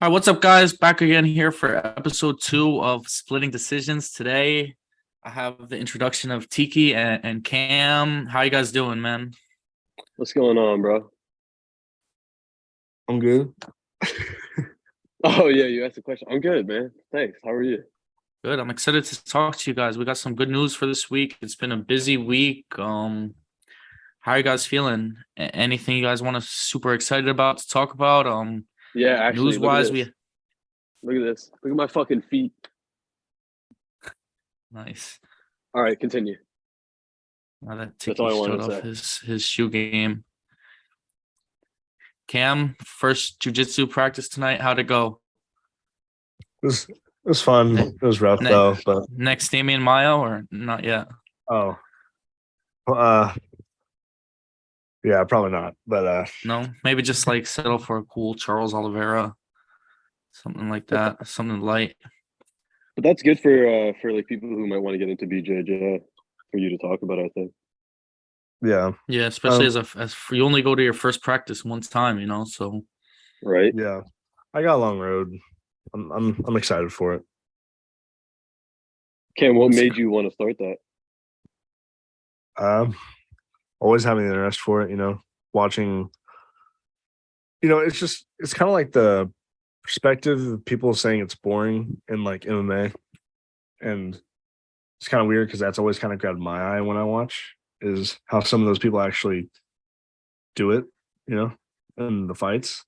All right, what's up, guys? Back again here for episode 2 of Splitting Decisions. Today, I have the introduction of Tiki and Cam. How you guys doing, man? What's going on, bro? I'm good. Oh yeah, you asked a question. I'm good, man. Thanks. How are you? Good. I'm excited to talk to you guys. We got some good news for this week. It's been a busy week. How are you guys feeling? Anything you guys want to super excited about to talk about? Yeah, News actually, look at wise, this. we Look at this. Look at my fucking feet. nice. All right, continue. Now that That's all Tiki I showed wanted to off say. his shoe game. Cam, first jujitsu practice tonight. How'd it go? It was fun. Ne- It was rough ne- though, but Next Damian Mayo or not yet? oh, uh, yeah, probably not. But No, maybe just like settle for a cool Charles Oliveira, something like that, something light. But that's good for like people who might want to get into BJJ for you to talk about, I think. yeah, Yeah, especially um, as you only go to your first practice one time, So Right? yeah, I got a long road. I'm excited for it. Cam, what it's made you want to start that? Um, Always having an interest for it. Watching. It's kind of like the perspective of people saying it's boring in like MMA, and it's kind of weird because that's always kind of grabbed my eye when I watch is how some of those people actually do it. You know, in the fights.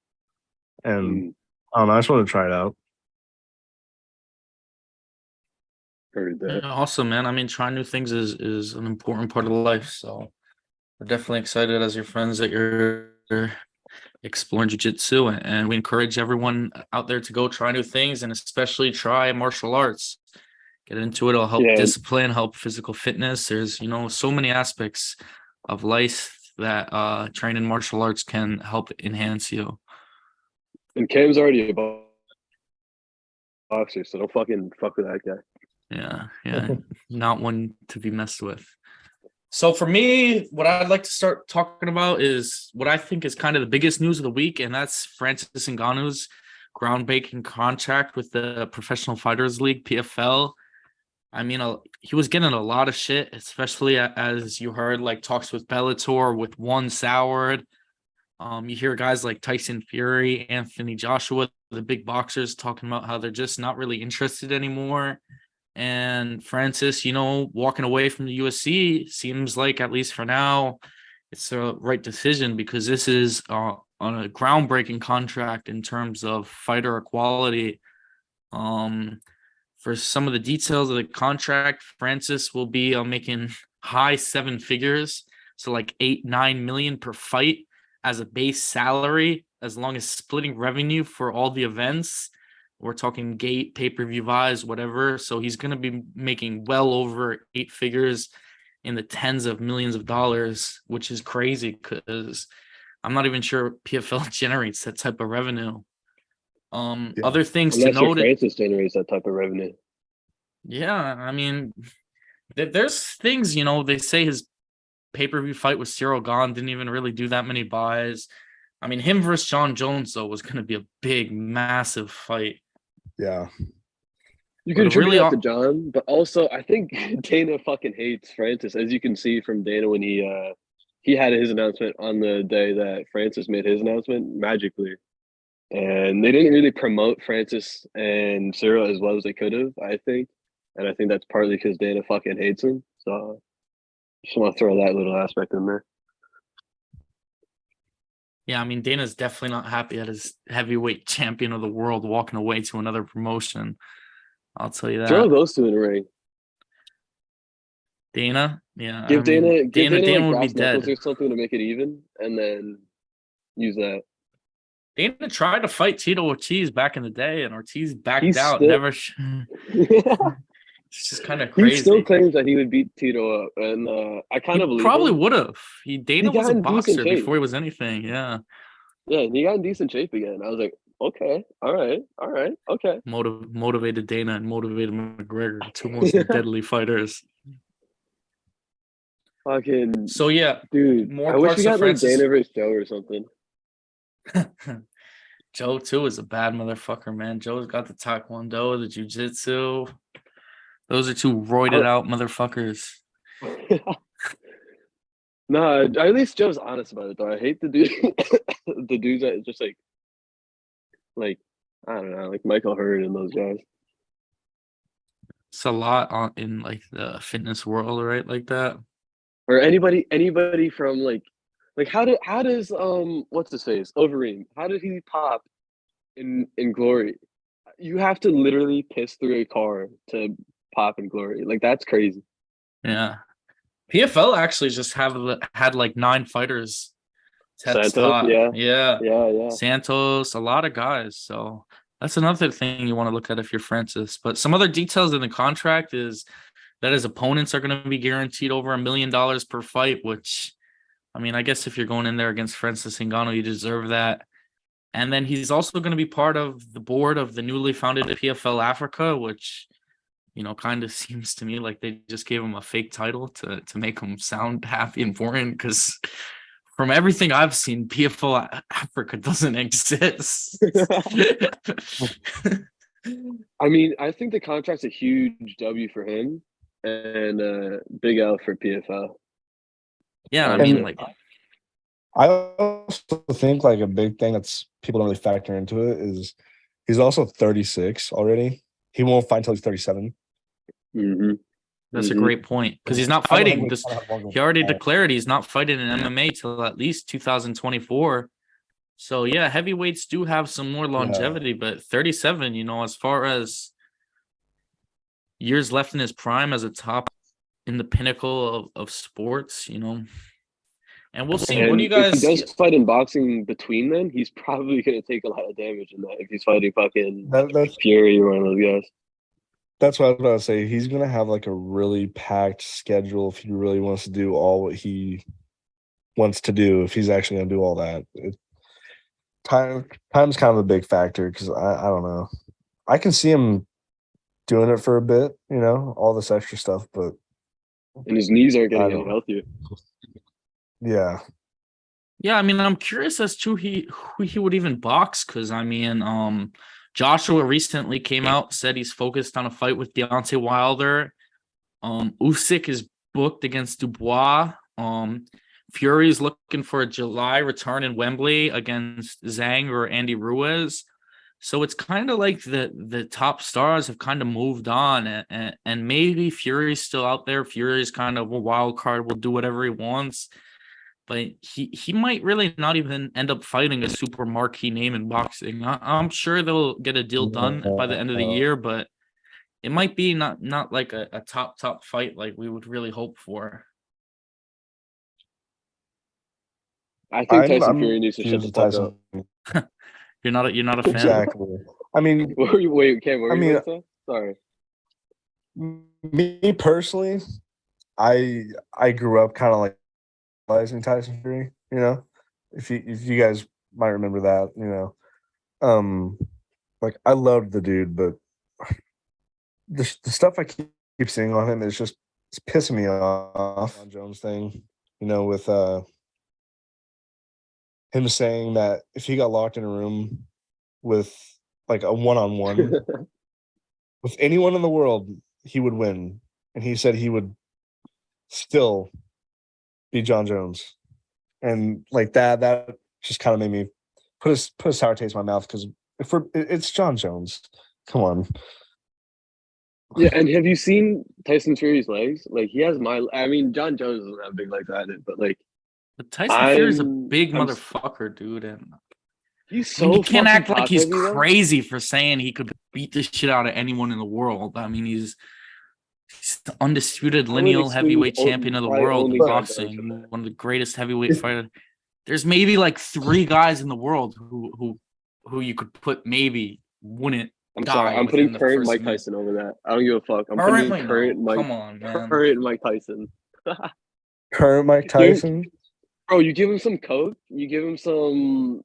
And Mm, I don't know, I just want to try it out. heard yeah, that. awesome, man. I mean, trying new things is an important part of life. So we're definitely excited as your friends that you're exploring jujitsu, and we encourage everyone out there to go try new things and especially try martial arts. Get into it. It'll help Yeah, discipline, help physical fitness. There's, so many aspects of life that training martial arts can help enhance you. and Cam's already a boxer, so don't fucking fuck with that guy. Yeah, yeah. Not one to be messed with. So for me, what I'd like to start talking about is what I think is kind of the biggest news of the week, and that's Francis Ngannou's groundbreaking contract with the Professional Fighters League, PFL. I mean, he was getting a lot of shit, especially as you heard, like talks with Bellator, with one soured. You hear guys like Tyson Fury, Anthony Joshua, the big boxers, talking about how they're just not really interested anymore. And Francis, walking away from the UFC seems like, at least for now, it's the right decision because this is on a groundbreaking contract in terms of fighter equality. Um, for some of the details of the contract, Francis will be making high seven figures, so like 8-9 million per fight as a base salary, as long as splitting revenue for all the events. We're talking gate, pay-per-view buys, whatever. So he's going to be making well over 8 figures in the tens of millions of dollars, which is crazy because I'm not even sure PFL generates that type of revenue. Yeah. Other things I'm to not sure note. Francis generates that type of revenue. Yeah, I mean, there's things, they say his pay-per-view fight with Cyril Gahn didn't even really do that many buys. I mean, him versus John Jones, though, was going to be a big, massive fight. Yeah. You But can a attribute really, that to John, but also I think Dana fucking hates Francis, as you can see from Dana when he had his announcement on the day that Francis made his announcement magically. And they didn't really promote Francis and Cyril as well as they could have, I think. And I think that's partly because Dana fucking hates him. So just want to throw that little aspect in there. yeah, I mean, Dana's definitely not happy at his heavyweight champion of the world walking away to another promotion. I'll tell you Throw that. those two in the ring. Dana, yeah, I mean, Give Dana like Dana would be brass knuckles dead. or something to make it even, and then use that. Dana tried to fight Tito Ortiz back in the day, and Ortiz backed He's out. still Never. It's just kind of he still crazy. claims that he would beat Tito up, and I kind He of believe probably him. would have. He Dana was got a in decent boxer shape. before he was anything. Yeah, Yeah, and he got in decent shape again. I was like, okay, all right, okay. Motivated Dana and motivated McGregor, two most deadly fighters. Fucking So yeah, dude, more I wish we parts of got like Francis. Dana versus Joe or something. Joe too is a bad motherfucker, man. Joe's got the taekwondo, the jujitsu. Those are two roided out motherfuckers. No, at least Joe's honest about it though. I hate the dude, the dudes that just like I don't know, like Michael Hurd and those guys. It's a lot in like the fitness world, right? Like that. Or anybody from like how does what's his face Overeem? How did he pop in Glory? You have to literally piss through a car to pop in Glory. Like that's crazy. Yeah. PFL actually just had like 9 fighters test Santos, hot. yeah, Yeah. yeah. Santos, a lot of guys. So that's another thing you want to look at if you're Francis. But some other details in the contract is that his opponents are going to be guaranteed over $1 million per fight, which, I mean, I guess if you're going in there against Francis Ngannou, you deserve that. And then he's also going to be part of the board of the newly founded PFL Africa, which, you know, kind of seems to me like they just gave him a fake title to make him sound happy and important, because from everything I've seen, PFL Africa doesn't exist. I mean, I think the contract's a huge W for him and big L for PFL. Yeah, I mean, like, I also think like a big thing that's people don't really factor into it is he's also 36 already. He won't fight until he's 37. Mm-hmm. That's a great point, because he's not fighting. He already Yeah. declared he's not fighting in MMA till at least 2024. So yeah, heavyweights do have some more longevity, but 37, you know, as far as years left in his prime as a top in the pinnacle of sports, you know. And we'll see. And What do you guys? if he does fight in boxing between then, he's probably going to take a lot of damage in that if he's fighting fucking Fury or one of those guys. That's what I was about to say. He's going to have like a really packed schedule if he really wants to do all what he wants to do, if he's actually going to do all that. Time's kind of a big factor because I don't know. I can see him doing it for a bit, you know, all this extra stuff, but and his knees aren't getting any healthier. Yeah. Yeah, I mean, I'm curious as to who he would even box, because I mean, Joshua recently came out, said he's focused on a fight with Deontay Wilder. Usyk is booked against Dubois. Fury's looking for a July return in Wembley against Zhang or Andy Ruiz. So it's kind of like the top stars have kind of moved on, and maybe Fury's still out there. Fury's kind of a wild card, will do whatever he wants. But he might really not even end up fighting a super marquee name in boxing. I'm sure they'll get a deal done by the end of the year, but it might be not like a top fight like we would really hope for. I think Tyson Fury needs to shut the fuck up. You're not a fan? Exactly. I mean, wait, Cam, what were you saying? Sorry. Me personally, I grew up kind of like Tyson Fury, you know, if you guys might remember that, you know, like I loved the dude, but the stuff I keep seeing on him is just it's pissing me off. John Jones thing, you know, with him saying that if he got locked in a room with like a one-on-one with anyone in the world, he would win, and he said he would still be John Jones, and like that just kind of made me put a sour taste in my mouth, because it's John Jones. Come on. Yeah, and have you seen Tyson Fury's legs? Like he has I mean, John Jones doesn't have big legs either, but like Tyson Fury's a big motherfucker, dude, and he's so you can't act like he's crazy for saying he could beat the shit out of anyone in the world. I mean, he's the undisputed lineal heavyweight champion of the world in boxing, one of the greatest heavyweight fighters. There's maybe like 3 guys in the world who you could put maybe wouldn't. I'm sorry, I'm putting current Mike Tyson over that. I don't give a fuck. I'm putting current Mike. Come on, man. Current Mike Tyson. Current Mike Tyson. Bro, you give him some coke, you give him some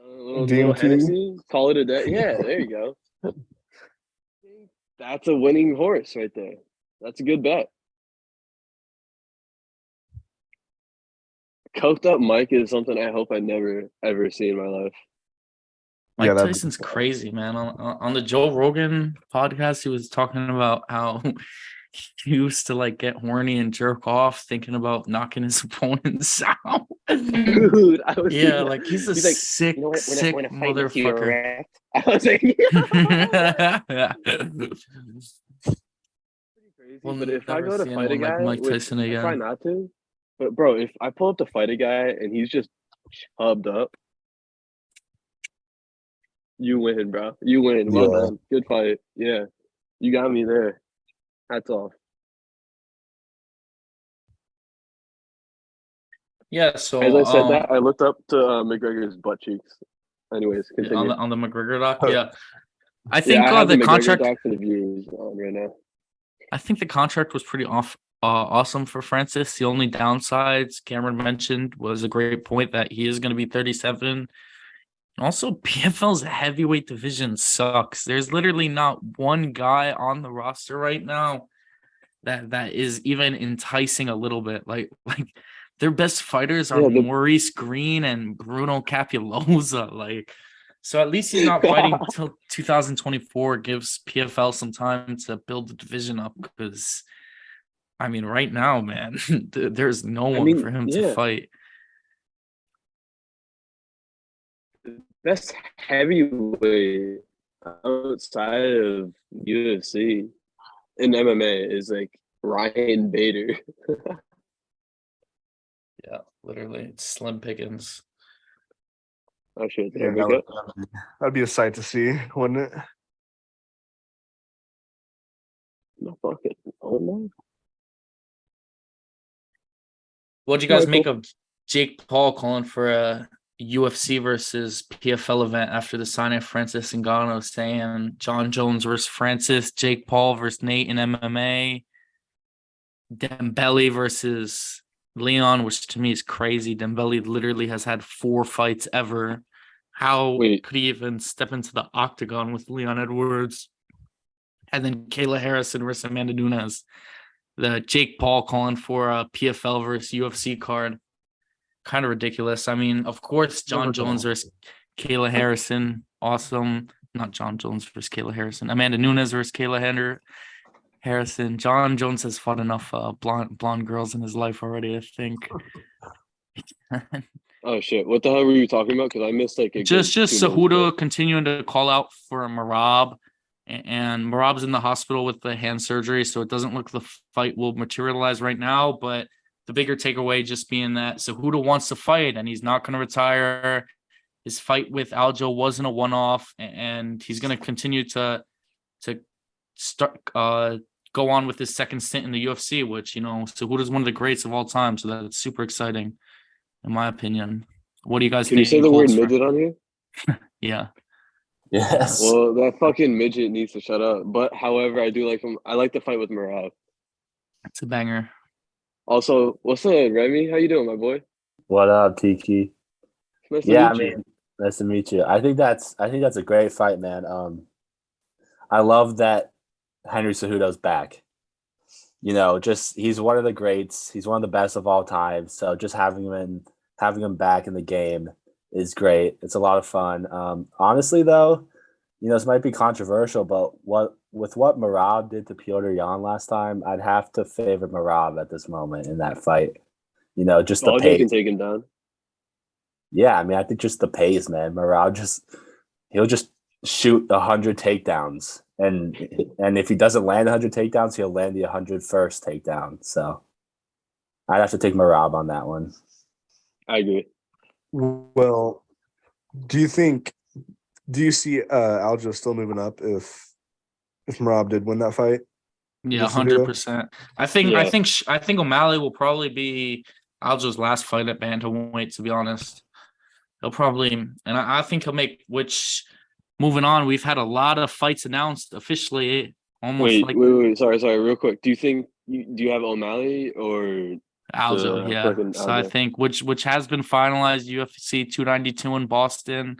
DMT. Hennessy, call it a day. Yeah, there you go. That's a winning horse right there. That's a good bet. Coked up Mike is something I hope I never ever see in my life. Mike that'd be Tyson's crazy, man. On the Joe Rogan podcast, he was talking about how he used to like get horny and jerk off thinking about knocking his opponents out. Dude, I was Yeah, like he's a like, sick, you know what? sick When a fight makes you motherfucker. erect. I was like, yeah. Crazy. We'll But if I never go to see fight a anyone like guy, Mike which Tyson I try again. not to, but bro, if I pull up to fight a guy and he's just chubbed up, you win, bro. You win. Well Yeah. done. Good fight. Yeah, you got me there. Hats off. Yeah, As so I said that, I looked up to McGregor's butt cheeks. Anyways, continue. on the McGregor doc, yeah. I Yeah, think I have the the McGregor contract doc for the viewers on right now. I think the contract was pretty awesome for Francis. The only downsides Cameron mentioned was a great point that he is going to be 37. Also, PFL's heavyweight division sucks. There's literally not one guy on the roster right now that is even enticing a little bit. Like their best fighters are Yeah, Maurice Green and Bruno Capulosa. Like, so at least he's not fighting till 2024. Gives PFL some time to build the division up because, I mean, right now, man, there's no one for him to yeah, fight. best heavyweight outside of UFC in MMA is like Ryan Bader. Yeah, literally, it's slim pickings. Oh shit! Did I Yeah, wake up? that'd be a sight to see, wouldn't it? No fucking. Oh no. What do you guys make Michael. of Jake Paul calling for a UFC versus PFL event after the signing of Francis Ngannou, saying John Jones versus Francis, Jake Paul versus Nate in MMA, Dembele versus Leon, which to me is crazy. Dembele literally has had 4 fights ever. How Wait. could he even step into the octagon with Leon Edwards? And then Kayla Harrison versus Amanda Nunes. The Jake Paul calling for a PFL versus UFC card. Kind of ridiculous. I mean, of course, John Jones versus Kayla Harrison. Awesome. Not John Jones versus Kayla Harrison. Amanda Nunes versus Kayla Harrison. John Jones has fought enough blonde girls in his life already, I think. Oh shit! What the hell were you talking about? Because I missed like a just good 2 minutes Cejudo ago. continuing to call out for Merab, and Merab's in the hospital with the hand surgery, so it doesn't look the fight will materialize right now. But the bigger takeaway just being that Cejudo wants to fight, and he's not going to retire. His fight with Aljo wasn't a one-off, and he's going to continue to start go on with his second stint in the UFC, which, you know, Cejudo's one of the greats of all time, so that's super exciting, in my opinion. What do you guys Can think? you say the word midget on here? Yeah. Yes. Well, that fucking midget needs to shut up. But however, I do like him. I like the fight with Merab. It's a banger. Also, what's up, Remy? How you doing, my boy? What up, Tiki? Nice to Yeah, meet I you. mean, nice to meet you. I think that's a great fight, man. I love that Henry Cejudo's back. You know, just he's one of the greats. He's one of the best of all time. So just having him back in the game is great. It's a lot of fun. Honestly, though, you know, this might be controversial, but what Merab did to Piotr Jan last time, I'd have to favor Merab at this moment in that fight. You know, just the Aljo pace. can take him down. Yeah, I mean, I think just the pace, man. Merab he'll just shoot 100 takedowns, and if he doesn't land 100 takedowns, he'll land the 101st takedown. So I'd have to take Merab on that one. I agree. Well, do you see Aljo still moving up if Merab did win that fight? Yeah, Just Cejudo? 100%. I think O'Malley will probably be Aljo's last fight at bantamweight, to be honest. He'll probably, and I think he'll make, which, moving on, we've had a lot of fights announced officially. Almost Wait. Sorry, real quick. Do you have O'Malley or Aljo, yeah. So I think which has been finalized, UFC 292 in Boston,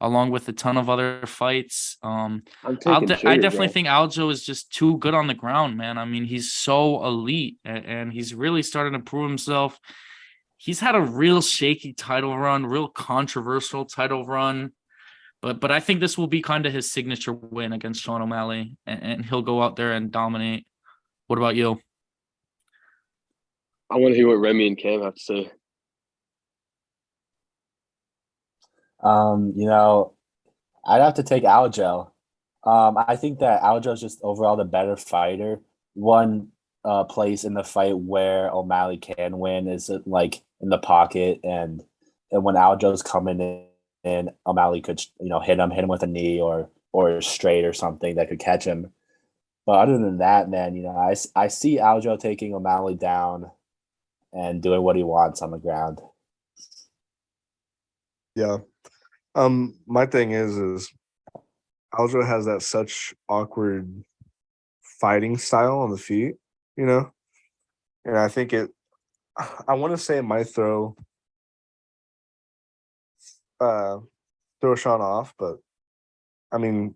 along with a ton of other fights. I definitely think Aljo is just too good on the ground, man. I mean, he's so elite, and he's really starting to prove himself. He's had a real shaky title run, real controversial title run. But I think this will be kind of his signature win against Sean O'Malley, and he'll go out there and dominate. What about you? I want to hear what Remy and Cam have to say. You know, I'd have to take Aljo. I think that Aljo's just overall the better fighter. One place in the fight where O'Malley can win is like in the pocket, and when Aljo's coming in, O'Malley could hit him with a knee or straight or something that could catch him. But other than that, man, I see Aljo taking O'Malley down and doing what he wants on the ground. Yeah. My thing is Aljo has that such awkward fighting style on the feet, and I think I want to say it might throw Sean off, but I mean,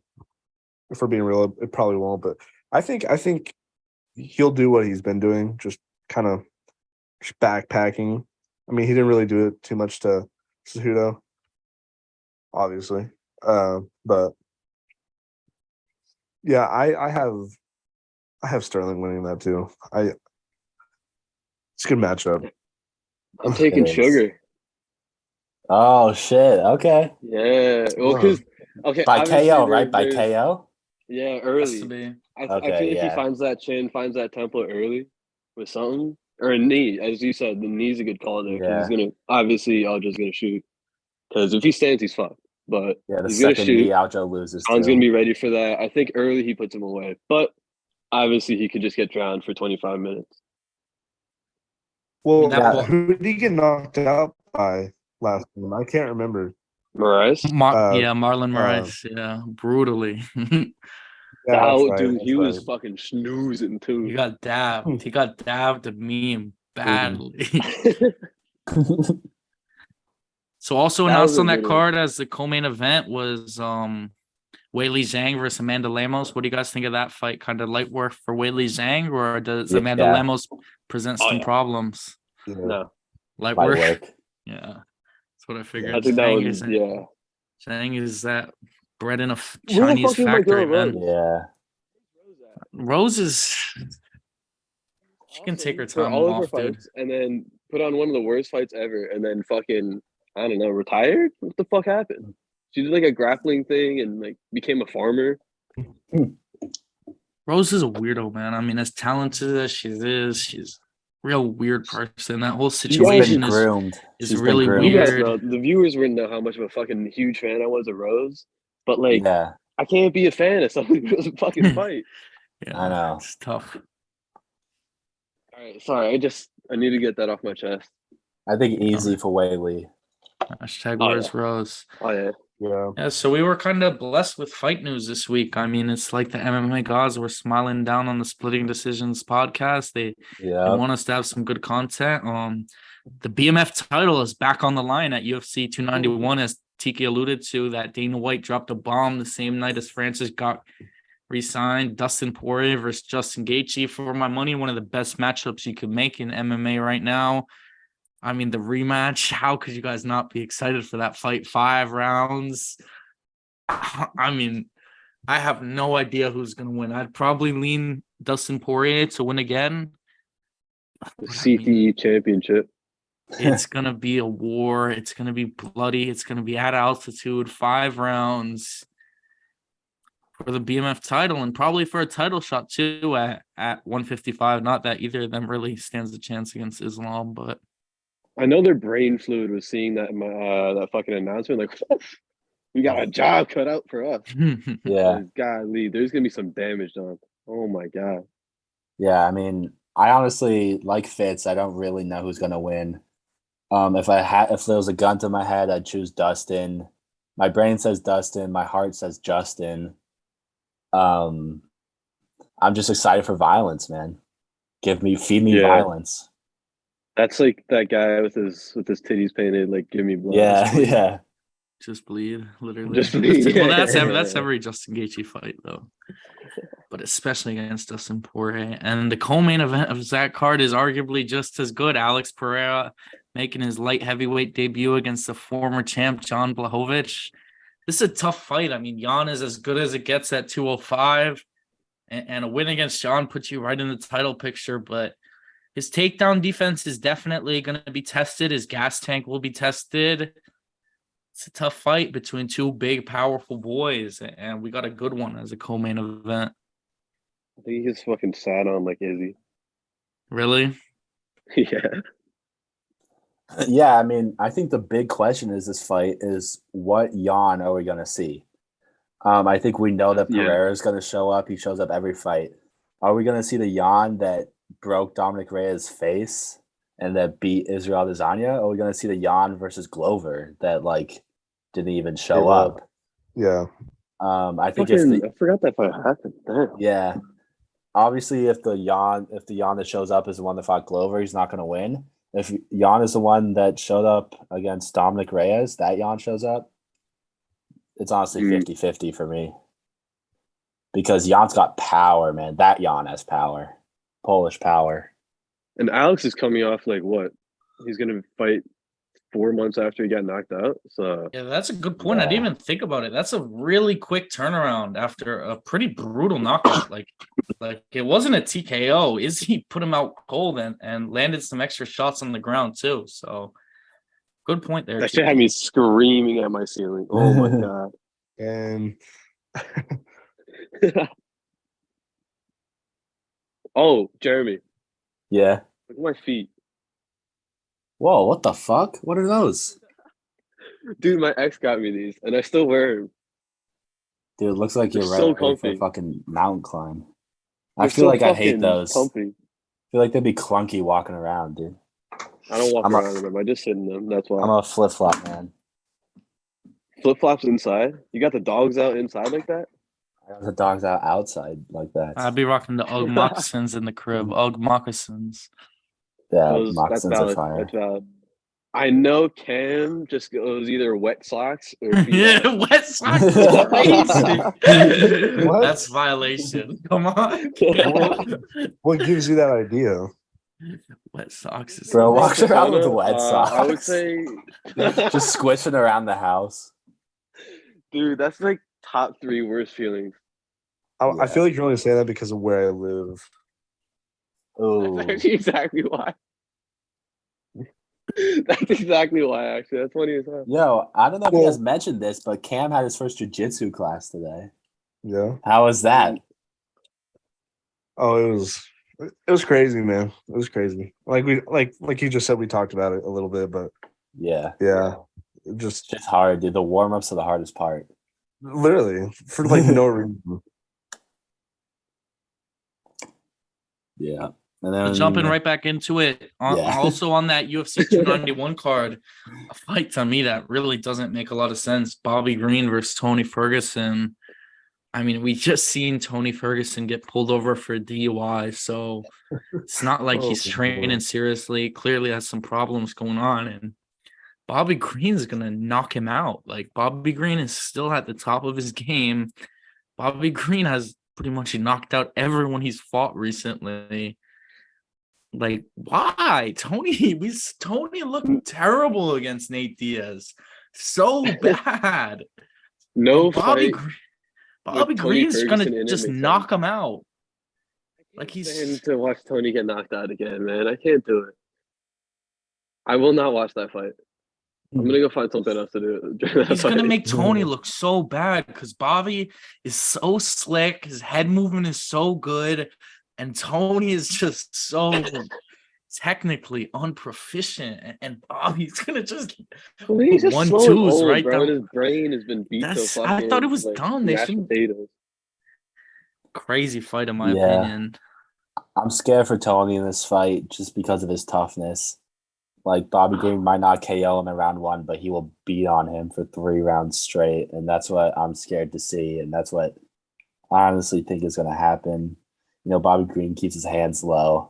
if we're being real, it probably won't. But I think he'll do what he's been doing, just kind of backpacking. I mean, he didn't really do it too much to Cejudo, obviously. But yeah, I have Sterling winning that too. It's a good matchup. I'm taking Sugar. Oh shit! Okay. Yeah. Well, because by KO, right? By KO. Yeah, early. Has to be. I feel like he finds that chin, finds that tempo early with something or a knee, as you said. The knee's a good call there because he's Aljo's gonna shoot. Because if he stands, he's fucked. But the he's gonna second shoot. knee, Aljo loses. Sean's gonna be ready for that. I think early he puts him away, but obviously he could just get drowned for 25 minutes. Well, who did he get knocked out by last time? I can't remember. Moraes? Marlon Moraes. Brutally. Dude, he was fucking snoozing too. He got dabbed. He got dabbed at me badly. So also announced on that card as the co-main event was Weili Zhang versus Amanda Lemos. What do you guys think of that fight? Kind of light work for Weili Zhang, or does Amanda Lemos present some problems? Yeah. No. Light work. Yeah. That's what I figured. I think Zhang is that bred in a Chinese factory, man. Yeah. Rose is she can take her time all off, of her fights, and then put on one of the worst fights ever, and then fucking I don't know, retired? What the fuck happened? She did like a grappling thing and like became a farmer. Rose is a weirdo, man. I mean, as talented as she is, she's a real weird person. That whole situation is really weird. You guys know, the viewers wouldn't know how much of a fucking huge fan I was of Rose, but like, I can't be a fan of somebody who doesn't fucking fight. Yeah, I know. It's tough. All right, sorry. I need to get that off my chest. I think easy for Weili. Hashtag where's Rose? Oh yeah. Yeah, so we were kind of blessed with fight news this week. I mean, it's like the MMA gods were smiling down on the Splitting Decisions podcast. They want us to have some good content. The BMF title is back on the line at UFC 291, as Tiki alluded to. That Dana White dropped a bomb the same night as Francis got re-signed. Dustin Poirier versus Justin Gaethje. For my money, one of the best matchups you could make in MMA right now. I mean, the rematch, how could you guys not be excited for that fight? 5 rounds. I mean, I have no idea who's going to win. I'd probably lean Dustin Poirier to win again. The CTE championship. It's going to be a war. It's going to be bloody. It's going to be at altitude. 5 rounds for the BMF title, and probably for a title shot too at 155. Not that either of them really stands a chance against Islam, but I know their brain fluid was seeing that that fucking announcement. Like, we got a job cut out for us. Yeah. Golly, there's gonna be some damage done. Oh my god. Yeah, I mean, I honestly like Fitz. I don't really know who's gonna win. If there was a gun to my head, I'd choose Dustin. My brain says Dustin. My heart says Justin. I'm just excited for violence, man. Feed me violence. That's like that guy with his titties painted, like give me blood. Yeah. Just bleed, literally. Just bleed. Well, that's every Justin Gaethje fight, though. But especially against Dustin Poirier. And the co-main event of that card is arguably just as good. Alex Pereira making his light heavyweight debut against the former champ John Blachowicz. this is a tough fight. I mean, Jan is as good as it gets at 205, and a win against Jan puts you right in the title picture. But his takedown defense is definitely going to be tested. His gas tank will be tested. It's a tough fight between two big, powerful boys, and we got a good one as a co-main event. I think he's fucking sad on like Izzy. Really? Yeah. Yeah, I mean, I think the big question is this fight is what Jan are we going to see? I think we know that Pereira is going to show up. He shows up every fight. Are we going to see the Jan that broke Dominic Reyes' face and that beat Israel Adesanya? Or are we going to see the Jan versus Glover that like didn't even show up? Yeah. I think I forgot that fight happened. Damn. Yeah. Obviously, if the Jan that shows up is the one that fought Glover, he's not going to win. If Jan is the one that showed up against Dominic Reyes, that Jan shows up, it's honestly 50-50 for me. Because Jan's got power, man. That Jan has power. Polish power. And Alex is coming off like what? He's gonna fight 4 months after he got knocked out. So yeah, that's a good point. I didn't even think about it. That's a really quick turnaround after a pretty brutal knockout. Like it wasn't a TKO. Izzy put him out cold and landed some extra shots on the ground too. So good point there. That shit had me screaming at my ceiling. Oh my god. And oh, Jeremy. Yeah. Look at my feet. Whoa, what the fuck? What are those? Dude, my ex got me these and I still wear them. Dude, it looks like They're you're so ready for a comfy. fucking mountain climb. I They're feel so like I hate fucking those. comfy. I feel like they'd be clunky walking around, dude. I don't walk I'm around in them. I just sit in them. That's why. I'm a flip-flop, man. Flip flops inside. You got the dogs out inside like that? I got the dogs out outside like that. I'd be rocking the Ugg moccasins in the crib. Ugg moccasins. Yeah, That's moccasins are valid. fire. That's valid. I know Cam just goes either wet socks or Yeah, wet socks is crazy. What? That's violation. Come on. what gives you that idea? Wet socks is Bro, walks around with Persona, wet socks. I would say, Just squishing around the house. dude, that's like top 3 worst feelings. I feel like you're only saying that because of where I live. Ooh. That's actually exactly why. That's exactly why. Actually, that's funny as hell. Yo, I don't know if you guys mentioned this, but Cam had his first jiu-jitsu class today. Yeah. How was that? Oh, it was crazy, man. It was crazy. Like you just said, we talked about it a little bit, but Yeah. just It's hard, dude. The warm-ups are the hardest part. literally for like no reason. Yeah. And then jumping right back into it. Also on that UFC 291 card, a fight to me that really doesn't make a lot of sense. Bobby Green versus Tony Ferguson. I mean, we just seen Tony Ferguson get pulled over for DUI, so it's not like he's training seriously. Clearly has some problems going on, and Bobby Green's gonna knock him out. Like, Bobby Green is still at the top of his game. Bobby Green has pretty much knocked out everyone he's fought recently. Like, why? Tony looked terrible against Nate Diaz. So bad. No Bobby fight. Bobby Tony Green's Ferguson gonna in it just makes knock sense. him out. Like, I he's can't stand to watch Tony get knocked out again, man. I can't do it. I will not watch that fight. I'm gonna go find something else to do. he's gonna make Tony look so bad because Bobby is so slick, his head movement is so good, and Tony is just so technically unproficient, and Bobby's gonna just He's just one slow and twos old, right bro. down. And his brain has been beat to That's- fucking. I thought it was like, done. They mashed shouldn't- potatoes. Crazy fight in my Yeah. opinion. I'm scared for Tony in this fight just because of his toughness. Like, Bobby Green might not KO him in round 1, but he will beat on him for 3 rounds straight. And that's what I'm scared to see. And that's what I honestly think is going to happen. You know, Bobby Green keeps his hands low.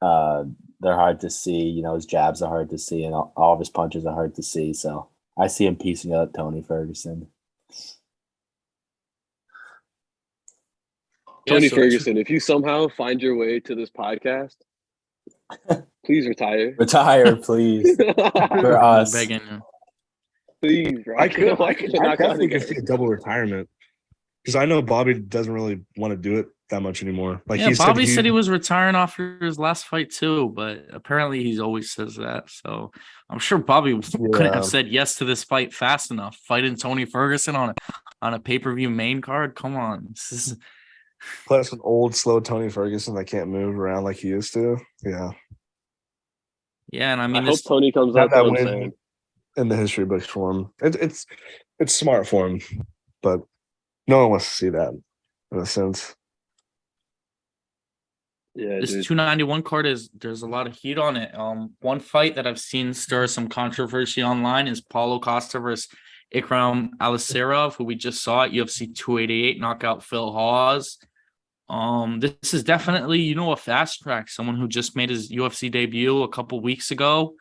They're hard to see. You know, his jabs are hard to see, and all of his punches are hard to see. So I see him piecing up Tony Ferguson. Tony so Ferguson, if you somehow find your way to this podcast, please retire. Retire, please. For us. Begging him. Please, bro. I could. Why I can't could. it I not go definitely could together? see a double retirement because I know Bobby doesn't really want to do it that much anymore. Like Yeah, he Bobby said he was retiring after his last fight too, but apparently he's always says that. So I'm sure Bobby couldn't have said yes to this fight fast enough. Fighting Tony Ferguson on a pay-per-view main card. Come on. This is plus an old, slow Tony Ferguson that can't move around like he used to. Yeah, yeah, and I I mean hope this Tony comes have out that there and win saying, in the history books for him. It's smart for him, but no one wants to see that in a sense. yeah, this dude. 291 card there's a lot of heat on it. One fight that I've seen stir some controversy online is Paulo Costa versus Ikram Aliskerov, who we just saw at UFC 288 knockout Phil Hawes. This is definitely, a fast track. Someone who just made his UFC debut a couple weeks ago,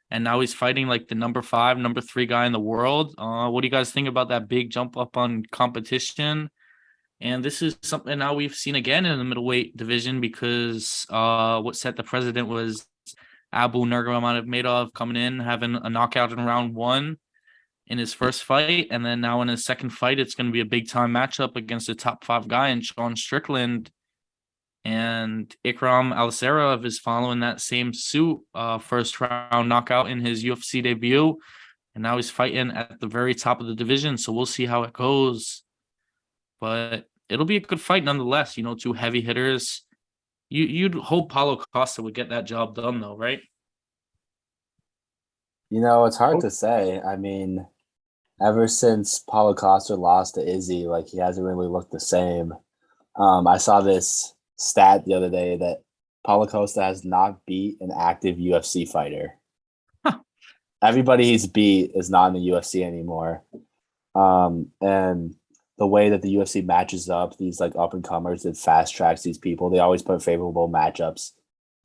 and now he's fighting like the number 5, number 3 guy in the world. What do you guys think about that big jump up on competition? And this is something now we've seen again in the middleweight division because what set the precedent was Abu Nurmagomedov coming in, having a knockout in round 1 in his first fight. And then now in his second fight, it's going to be a big time matchup against a top 5 guy in Sean Strickland. And Ikram Aliskerov is following that same suit, first round knockout in his UFC debut. And now he's fighting at the very top of the division. So we'll see how it goes. But it'll be a good fight nonetheless. 2 heavy hitters. You'd hope Paulo Costa would get that job done, though, right? It's hard to say. I mean, ever since Paulo Costa lost to Izzy, like he hasn't really looked the same. I saw this stat the other day that Paulo Costa has not beat an active UFC fighter. Huh. Everybody he's beat is not in the UFC anymore. And the way that the UFC matches up these like up and comers and fast tracks these people, they always put favorable matchups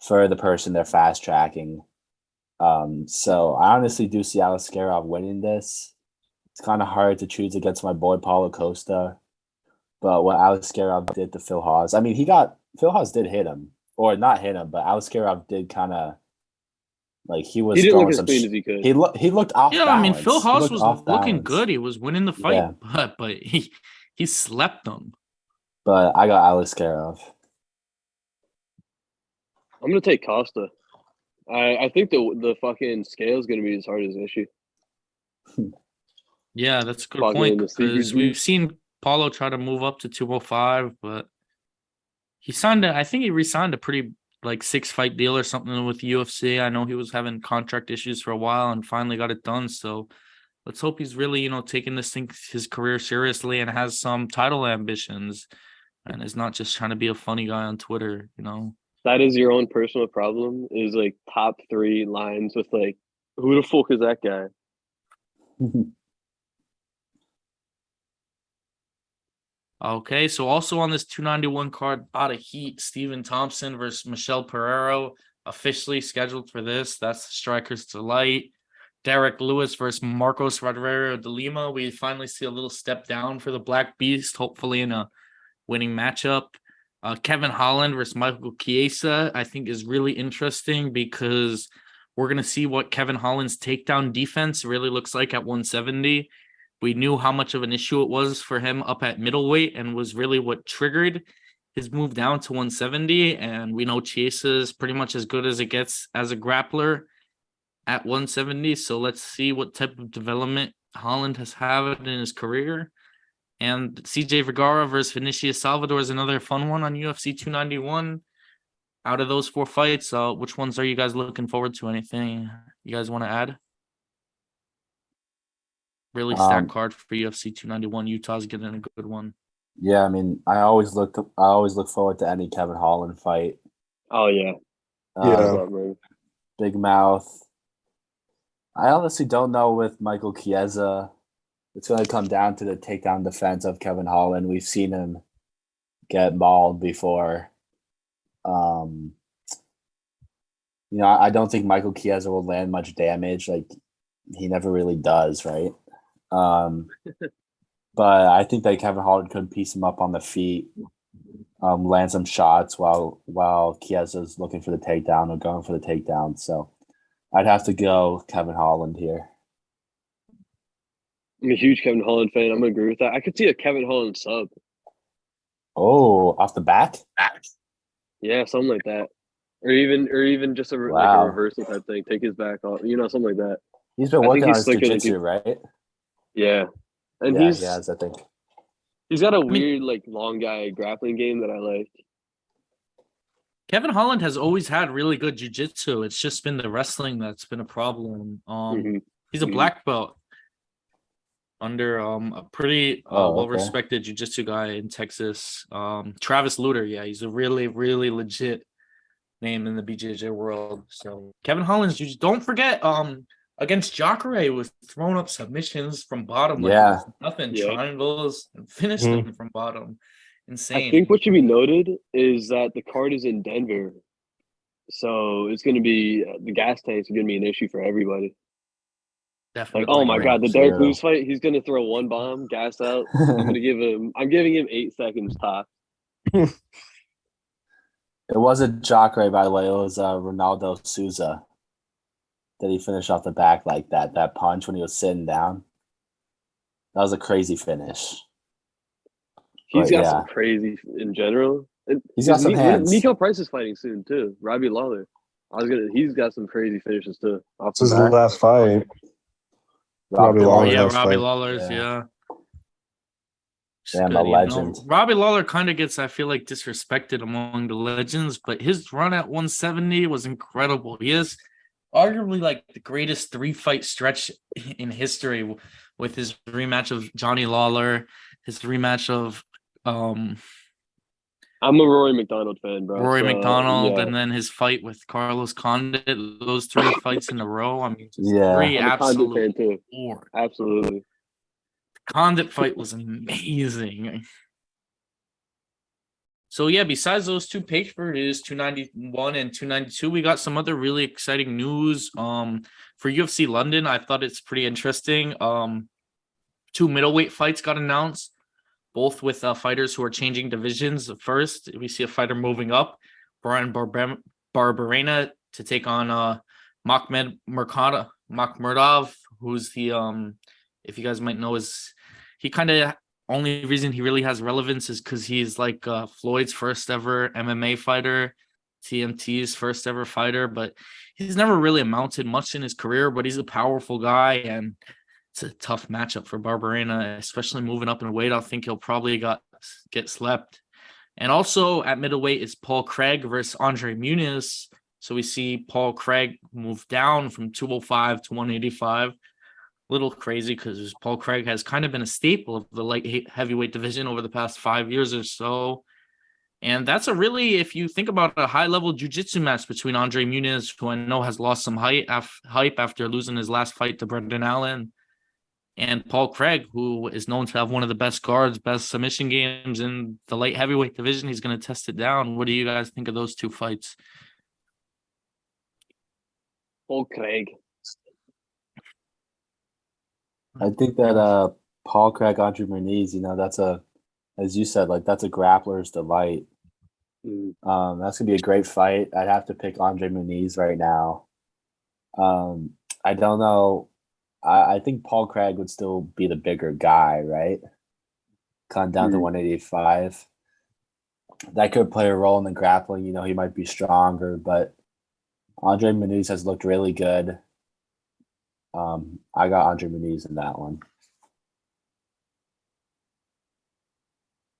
for the person they're fast tracking. So I honestly do see Aliskerov winning this. It's kind of hard to choose against my boy Paulo Costa, but what Aliskerov did to Phil Hawes, I mean, Phil Hawes did hit him, or not hit him, but Aliskerov did kind of like he was. He didn't look throwing as some. clean as he could. He looked off. Yeah, balance. I mean, Phil Hawes was looking balance. good. He was winning the fight, Yeah. but he slept them. But I got Aliskerov. I'm gonna take Costa. I think the fucking scale is gonna be his hardest issue. Yeah, that's a good Fucking point the because CBG. we've seen Paulo try to move up to 205, but I think he re-signed a pretty 6-fight deal or something with the UFC. I know he was having contract issues for a while and finally got it done. So let's hope he's really, taking his career seriously and has some title ambitions and is not just trying to be a funny guy on Twitter, That is your own personal problem. Is like top 3 lines with like, who the fuck is that guy? Okay, so also on this 291 card, out of heat, Stephen Thompson versus Michelle Pereiro, officially scheduled for this. That's the Striker's Delight. Derek Lewis versus Marcos Rodriguez de Lima. We finally see a little step down for the Black Beast, hopefully in a winning matchup. Kevin Holland versus Michael Chiesa, I think is really interesting because we're going to see what Kevin Holland's takedown defense really looks like at 170. We knew how much of an issue it was for him up at middleweight and was really what triggered his move down to 170. And we know Chiesa is pretty much as good as it gets as a grappler at 170. So let's see what type of development Holland has had in his career. And CJ Vergara versus Vinicius Salvador is another fun one on UFC 291. Out of those 4 fights, which ones are you guys looking forward to? Anything you guys want to add? Really stacked card for UFC 291. Utah's getting a good one. Yeah, I mean, I always look forward to any Kevin Holland fight. Oh yeah, Big mouth. I honestly don't know with Michael Chiesa. It's going to come down to the takedown defense of Kevin Holland. We've seen him get mauled before. I don't think Michael Chiesa will land much damage. Like he never really does, right? But I think that Kevin Holland could piece him up on the feet, land some shots while Chiesa's looking for the takedown or going for the takedown. So I'd have to go Kevin Holland here. I'm a huge Kevin Holland fan. I'm gonna agree with that. I could see a Kevin Holland sub. Oh, off the back? Yeah, something like that. Or even just like a Wow. reversal type thing. Take his back off, something like that. He's been I think working on he's his slicker than jiu-jitsu, people. right? Yeah, and Yeah, he has, I think. he's got a mean- weird like long guy grappling game that I like. Kevin Holland has always had really good jiu-jitsu. It's just been the wrestling that's been a problem. Mhm. He's a Mhm. black belt under a pretty Oh, okay. well-respected jiu-jitsu guy in Texas. Travis Luter. Yeah, he's a really, really legit name in the BJJ world. So Kevin Holland's don't forget against Jacare was throwing up submissions from bottom like Yeah. nothing, Yeah. triangles, and finished Mhm. them from bottom. I Insane. think what should be noted is that the card is in Denver, so it's going to be the gas tanks are going to be an issue for everybody. Definitely. Like, oh my god, the Derek True. Lewis fight, he's going to throw one bomb, gas out. I'm giving him 8 seconds top. It wasn't Jacare, by the way. It was Ronaldo Souza that he finished off the back like that. That punch when he was sitting down. That was a crazy finish. He's But got yeah. some crazy in general. And He's got some hands. Nico Price is fighting soon too. Robbie Lawler. He's got some crazy finishes too. Off This the is the back. last fight. Robbie Oh Lawler yeah, has Robbie fight. Lawler's, Yeah. Just Damn, good, a you know. legend. Robbie Lawler kind of gets, I feel like, disrespected among the legends, but his run at 170 was incredible. He is arguably like the greatest 3-fight stretch in history with his rematch of Johnny Lawler, his rematch of I'm a Rory McDonald fan, bro. Rory so, McDonald, yeah. and then his fight with Carlos Condit. Those 3 fights in a row. I mean, just Yeah. 3 I'm a Condit fan absolute too. war. Absolutely. Condit fight was amazing. So yeah, besides those 2 pay-per-views, 291 and 292, we got some other really exciting news. For UFC London, I thought it's pretty interesting. 2 middleweight fights got announced, both with fighters who are changing divisions. First, we see a fighter moving up, Brian Barberena, to take on Makhmudov, who's the if you guys might know, he kind of only reason he really has relevance is because he's like Floyd's first ever MMA fighter, TMT's first ever fighter, but he's never really amounted much in his career, but he's a powerful guy, and it's a tough matchup for Barberena, especially moving up in weight. I think he'll probably get slept. And also at middleweight is Paul Craig versus Andre Muniz. So we see Paul Craig move down from 205 to 185. Little crazy because Paul Craig has kind of been a staple of the light heavyweight division over the past 5 years or so. And that's a really, if you think about a high-level jiu-jitsu match between Andre Muniz, who I know has lost some hype after losing his last fight to Brendan Allen, and Paul Craig, who is known to have one of the best guards, best submission games in the light heavyweight division. He's going to test it down. What do you guys think of those 2 fights? Paul Craig. I think that Paul Craig, Andre Muniz, that's as you said, like that's a grappler's delight. That's gonna be a great fight. I'd have to pick Andre Muniz right now. I don't know. I think Paul Craig would still be the bigger guy, right? Gone down to 185. That could play a role in the grappling. He might be stronger, but Andre Muniz has looked really good. I got Andre Muniz in that one.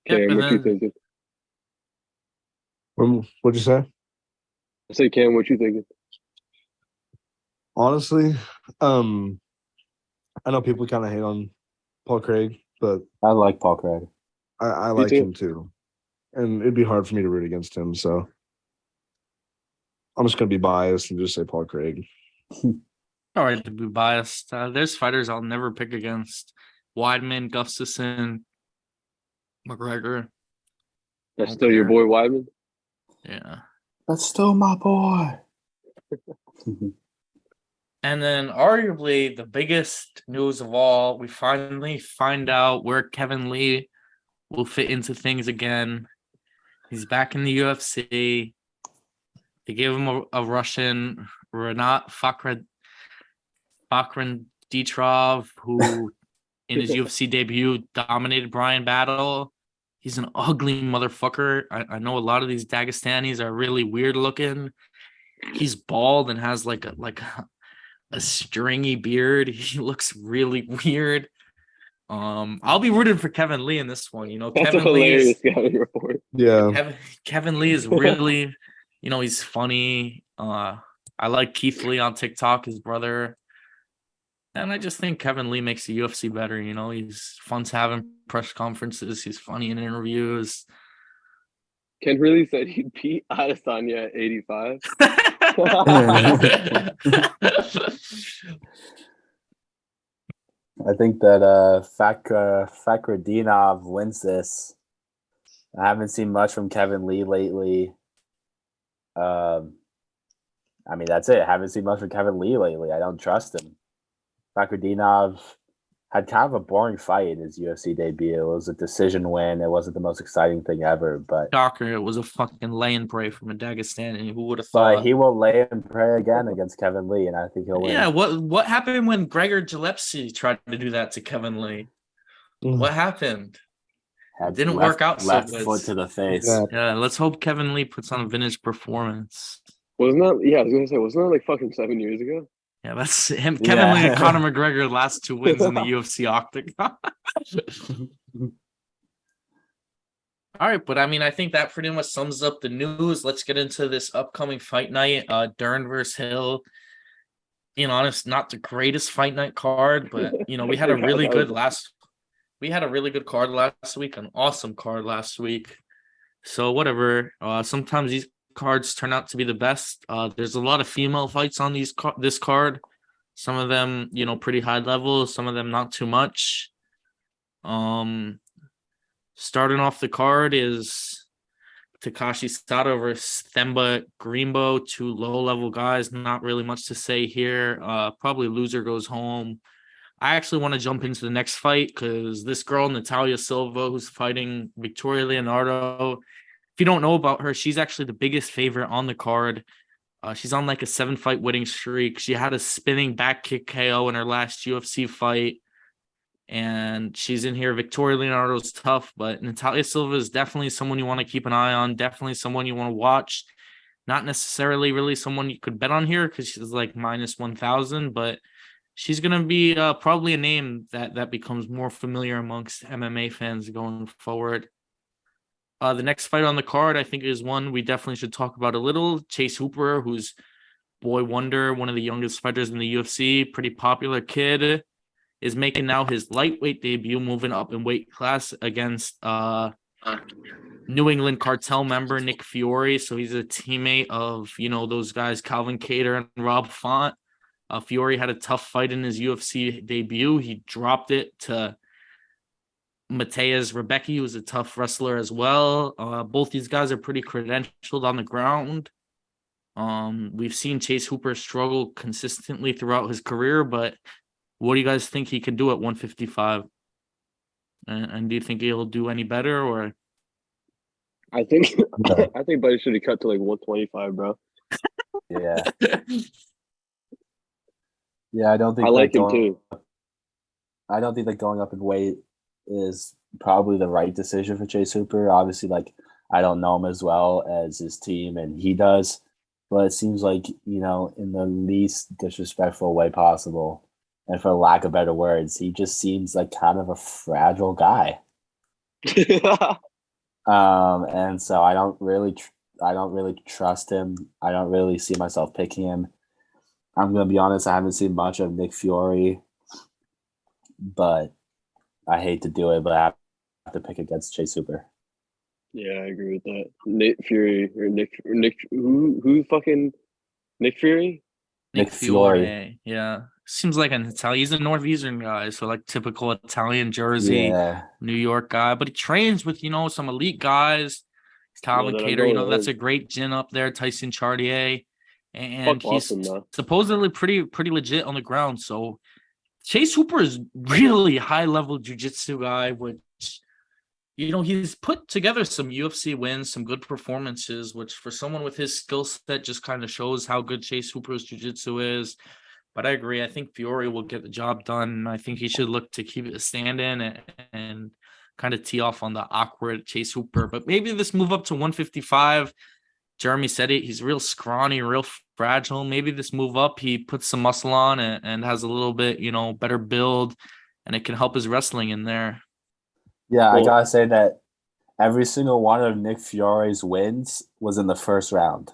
Cam, what you thinking? What'd you say? I say, Cam, what you thinking? Honestly, I know people kind of hate on Paul Craig, but I like Paul Craig. I like him too. And it'd be hard for me to root against him, so I'm just gonna be biased and just say Paul Craig. All right, to be biased. There's fighters I'll never pick against. Weidman, Gustafson, McGregor. That's still your boy Weidman? Yeah. That's still my boy. And then arguably the biggest news of all, we finally find out where Kevin Lee will fit into things again. He's back in the UFC. They gave him a Russian, Renat Fakhrenditrov, who in his UFC debut, dominated Brian Battle. He's an ugly motherfucker. I know a lot of these Dagestanis are really weird looking. He's bald and has like a stringy beard. He looks really weird. I'll be rooting for Kevin Lee in this one. You know, That's a Kevin Lee hilarious is scouting report. Yeah. Kevin Lee is really, you know, he's funny. I like Keith Lee on TikTok, his brother. And I just think Kevin Lee makes the UFC better. You know, he's fun to have in press conferences. He's funny in interviews. Ken really said he beat Adesanya at 85. I think that Fakhretdinov wins this. I haven't seen much from Kevin Lee lately. I mean, that's it. I haven't seen much from Kevin Lee lately. I don't trust him. Fakhretdinov had kind of a boring fight in his UFC debut. It was a decision win. It wasn't the most exciting thing ever, but Shocker, it was a fucking lay and pray from a Dagestani. Who would have thought? but he will lay and pray again against Kevin Lee, and I think he'll win. Yeah, what happened when Gregor Gillespie tried to do that to Kevin Lee? What happened? Didn't work out so left good. foot to the face. Yeah. Let's hope Kevin Lee puts on a vintage performance. Wasn't that? Yeah, I was gonna say, wasn't that like fucking 7 years ago? Yeah, that's him. Kevin Lee and Conor McGregor last 2 wins in the UFC octagon. All right, but I mean, I think that pretty much sums up the news. Let's get into this upcoming fight night. Dern versus Hill. Being honest, not the greatest fight night card, but you know, we had a really good card last week, an awesome card last week. So whatever. Sometimes these cards turn out to be the best. There's a lot of female fights on this card. Some of them, you know, pretty high level. Some of them not too much. Starting off the card is Takashi Sato versus Themba Greenbow, 2 low-level guys. Not really much to say here. Probably loser goes home. I actually want to jump into the next fight because this girl, Natalia Silva, who's fighting Victoria Leonardo, if you don't know about her, she's actually the biggest favorite on the card. She's on like a 7-fight winning streak. She had a spinning back kick KO in her last UFC fight. And she's in here. Victoria Leonardo's tough, but Natalia Silva is definitely someone you want to keep an eye on. Definitely someone you want to watch. Not necessarily really someone you could bet on here because she's like minus 1,000, but she's going to be probably a name that becomes more familiar amongst MMA fans going forward. The next fight on the card, I think, is one we definitely should talk about a little. Chase Hooper, who's boy wonder, one of the youngest fighters in the UFC, pretty popular kid, is making now his lightweight debut, moving up in weight class against New England Cartel member Nick Fiore. So he's a teammate of, you know, those guys, Calvin Kattar and Rob Font. Fiore had a tough fight in his UFC debut. He dropped it to Mateusz Rebecki, who's a tough wrestler as well. Both these guys are pretty credentialed on the ground. We've seen Chase Hooper struggle consistently throughout his career, but what do you guys think he can do at 155? And do you think he'll do any better, or? I think Buddy should have cut to like 125, bro. Yeah. Yeah, I don't think I like him too. I don't think that going up in weight is probably the right decision for Chase Hooper. Obviously, like, I don't know him as well as his team and he does, but it seems like, you know, in the least disrespectful way possible, and for lack of better words, he just seems like kind of a fragile guy. And so I don't really trust him. I don't really see myself picking him. I'm gonna be honest, I haven't seen much of Nick Fiore, but I hate to do it, but I have to pick against Chase Hooper. Yeah, I agree with that. Nick Fury or Nick who fucking Nick Fury? Nick Fiore. Yeah. Seems like an Italian. He's a Northeastern guy, so like typical Italian Jersey, New York guy. But he trains with, you know, some elite guys. Calvin Kattar, you know, that's a great gym up there. Tyson Chartier, and he's supposedly pretty legit on the ground. So Chase Hooper is really high level jiu-jitsu guy, which, you know, he's put together some UFC wins, some good performances, which for someone with his skill set just kind of shows how good Chase Hooper's jiu-jitsu is. But I agree. I think Fiore will get the job done. I think he should look to keep it a stand-in and kind of tee off on the awkward Chase Hooper. But maybe this move up to 155. Jeremy said it. He's real scrawny, real fragile. Maybe this move up, he puts some muscle on and has a little bit, better build, and it can help his wrestling in there. Yeah, I Well- gotta say that every single one of Nick Fiore's wins was in the first round.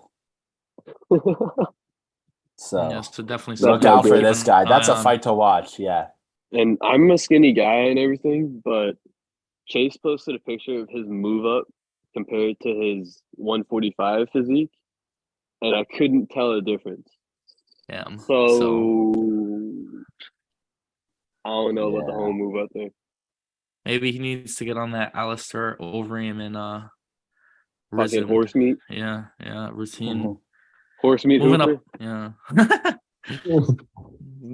So Yeah, so definitely That's look not out for good. this guy. That's a fight to watch. Yeah. And I'm a skinny guy and everything, but Chase posted a picture of his move up compared to his 145 physique, and I couldn't tell the difference. Yeah. So I don't know about the Yeah. whole move up there. Maybe he needs to get on that Alistair Overeem and Fucking Risen. horse meat. Yeah, routine. Horse meat Moving Hooper. up, yeah.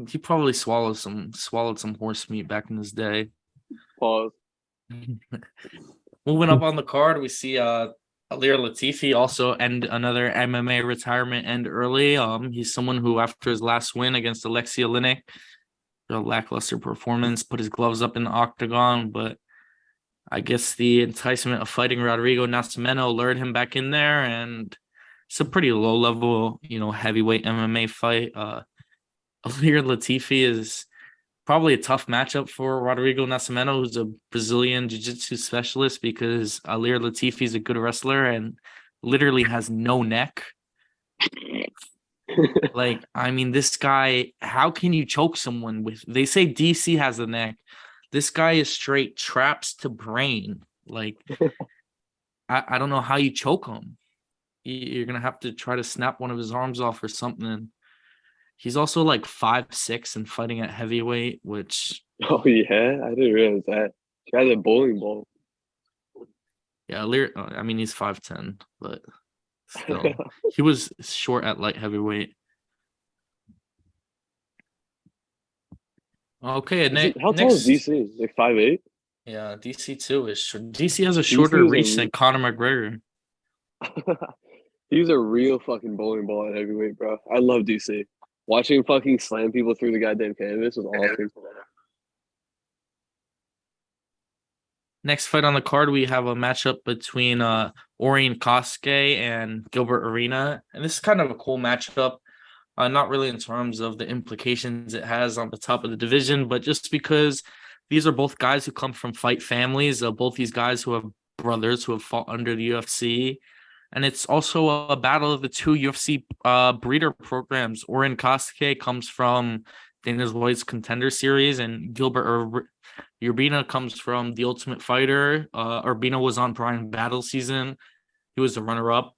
He probably swallowed some horse meat back in his day. Pause. Moving up on the card, we see Alir Latifi also end another MMA retirement end early. He's someone who, after his last win against Alexei Oleinik, a lackluster performance, put his gloves up in the octagon, but I guess the enticement of fighting Rodrigo Nascimento lured him back in there, and it's a pretty low level, heavyweight MMA fight. Alir Latifi is probably a tough matchup for Rodrigo Nascimento, who's a Brazilian jiu-jitsu specialist, because Alir Latifi is a good wrestler and literally has no neck. Like, I mean, this guy, how can you choke someone with? They say DC has the neck. This guy is straight traps to brain. Like, I don't know how you choke him. You're gonna have to try to snap one of his arms off or something. He's also like 5'6" and fighting at heavyweight, which Oh yeah, I didn't realize that. Guy's a bowling ball. yeah, I mean he's 5'10", but still, he was short at light heavyweight. Okay, How tall is DC? Like 5'8"? Yeah, DC too is short. DC has a shorter is a reach than Conor McGregor. He's a real fucking bowling ball at heavyweight, bro. I love DC. Watching him fucking slam people through the goddamn canvas was awesome. Next fight on the card, we have a matchup between Orion Kosuke and Gilbert Arena. And this is kind of a cool matchup. Not really in terms of the implications it has on the top of the division, but just because these are both guys who come from fight families, both these guys who have brothers who have fought under the UFC. And it's also a battle of the two UFC breeder programs. Orion Kosuke comes from Dana White's Contender Series, and Gilbert Urbina comes from The Ultimate Fighter. Urbina was on Prime Battle season. He was the runner-up.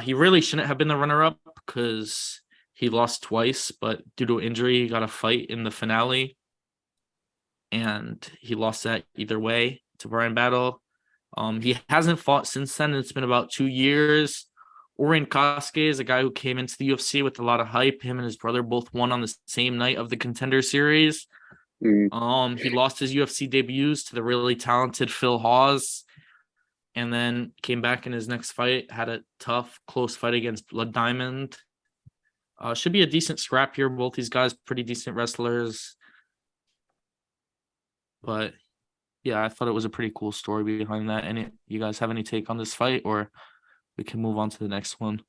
He really shouldn't have been the runner-up because he lost twice, but due to injury, he got a fight in the finale. And he lost that either way to Brian Battle. He hasn't fought since then. It's been about 2 years. Orion Kosuke is a guy who came into the UFC with a lot of hype. Him and his brother both won on the same night of the Contender Series. He lost his UFC debuts to the really talented Phil Hawes, and then came back in his next fight, had a tough, close fight against Blood Diamond. Should be a decent scrap here. Both these guys pretty decent wrestlers. But yeah, I thought it was a pretty cool story behind that. You guys have any take on this fight, or we can move on to the next one?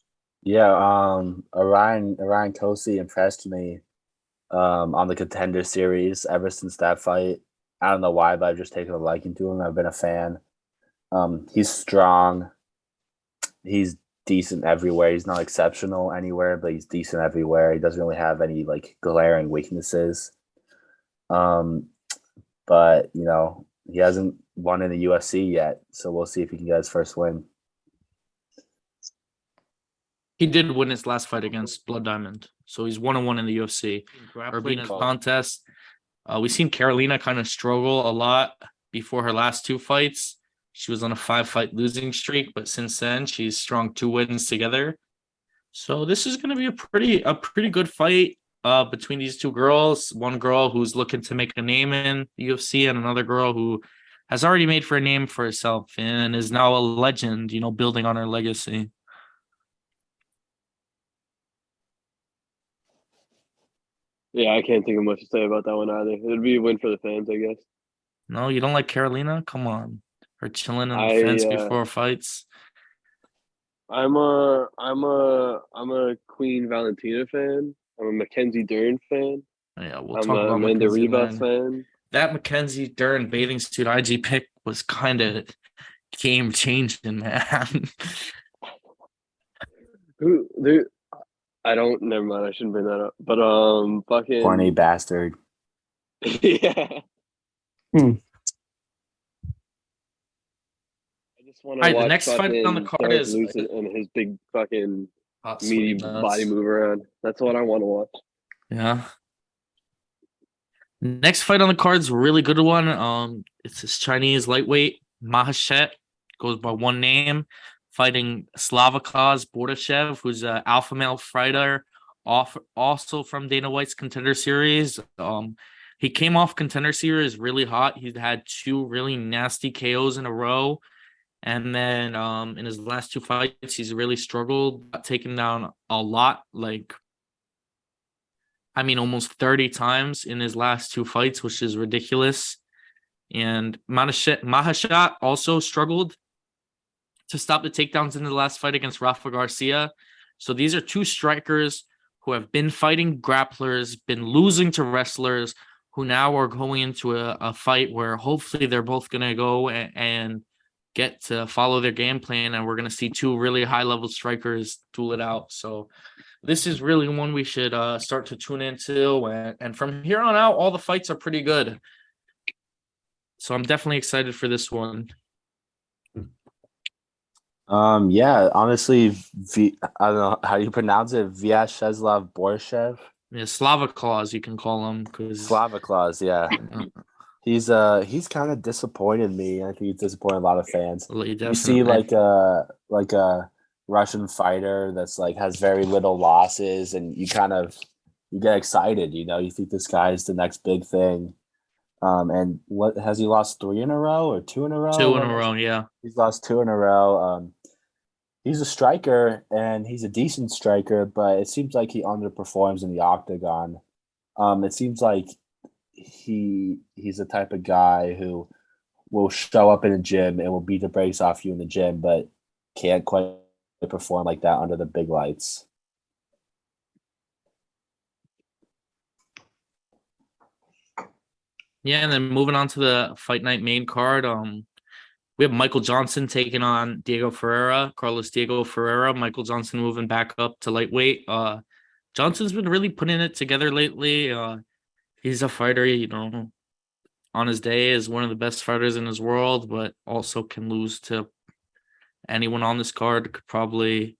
Yeah, Orion Kosi impressed me on the Contender Series ever since that fight. I don't know why, but I've just taken a liking to him. I've been a fan. He's strong. He's decent everywhere. He's not exceptional anywhere, but he's decent everywhere. He doesn't really have any like glaring weaknesses. But he hasn't won in the UFC yet, so we'll see if he can get his first win. He did win his last fight against Blood Diamond, so he's 1-1 in the UFC. Urbina's contest. We've seen Carolina kind of struggle a lot before her last two fights. She was on a 5-fight losing streak, but since then she's strung 2 wins together. So this is going to be a pretty good fight between these two girls. One girl who's looking to make a name in the UFC, and another girl who has already made for a name for herself and is now a legend, building on her legacy. Yeah, I can't think of much to say about that one either. It'd be a win for the fans, I guess. No, you don't like Carolina? Come on. Her chilling on the I fence before fights. I'm a Queen Valentina fan. I'm a Mackenzie Dern fan. Yeah, we'll I'm talk a about Amanda Mackenzie Rivas Dern. fan. That Mackenzie Dern bathing suit IG pick was kind of game changing, man. Who there? I don't. Never mind. I shouldn't bring that up. But Horny fucking bastard. yeah. Hmm. I just want All to right, the watch next fight on the fucking card Dark is Lucid and his big fucking hot meaty sweaty body nuts. move around. That's what I want to watch. Yeah. Next fight on the card is a really good one. It's this Chinese lightweight Mahashet, goes by one name, fighting Slavakaz Bordashev, who's an alpha male fighter, also from Dana White's Contender Series. He came off Contender Series really hot. He'd had two really nasty KOs in a row, and then in his last two fights, he's really struggled, got taken down a lot, almost 30 times in his last two fights, which is ridiculous. And Mahashat also struggled to stop the takedowns in the last fight against Rafa Garcia. So these are two strikers who have been fighting grapplers, been losing to wrestlers, who now are going into a fight where hopefully they're both going to go and get to follow their game plan. And we're going to see two really high-level strikers duel it out. So this is really one we should start to tune into. And from here on out, all the fights are pretty good. So I'm definitely excited for this one. Yeah, honestly, I don't know how you pronounce it. Vyacheslav Borshev. Yeah, Slava Claus, you can call him, because Slava Claus, yeah. He's kind of disappointed me. I think he's disappointed a lot of fans. You see like a Russian fighter that's like has very little losses, and you get excited. You think this guy is the next big thing. And what has he lost 3 in a row or 2 in a row? 2 in a row, yeah. He's lost 2 in a row. He's a striker and he's a decent striker, but it seems like he underperforms in the octagon. It seems like he's the type of guy who will show up in a gym and will beat the brakes off you in the gym, but can't quite perform like that under the big lights. Yeah, and then moving on to the fight night main card, we have Michael Johnson taking on Carlos Diego Ferreira. Michael Johnson moving back up to lightweight. Johnson's been really putting it together lately. He's a fighter, on his day is one of the best fighters in his world, but also can lose to anyone on this card. Could probably,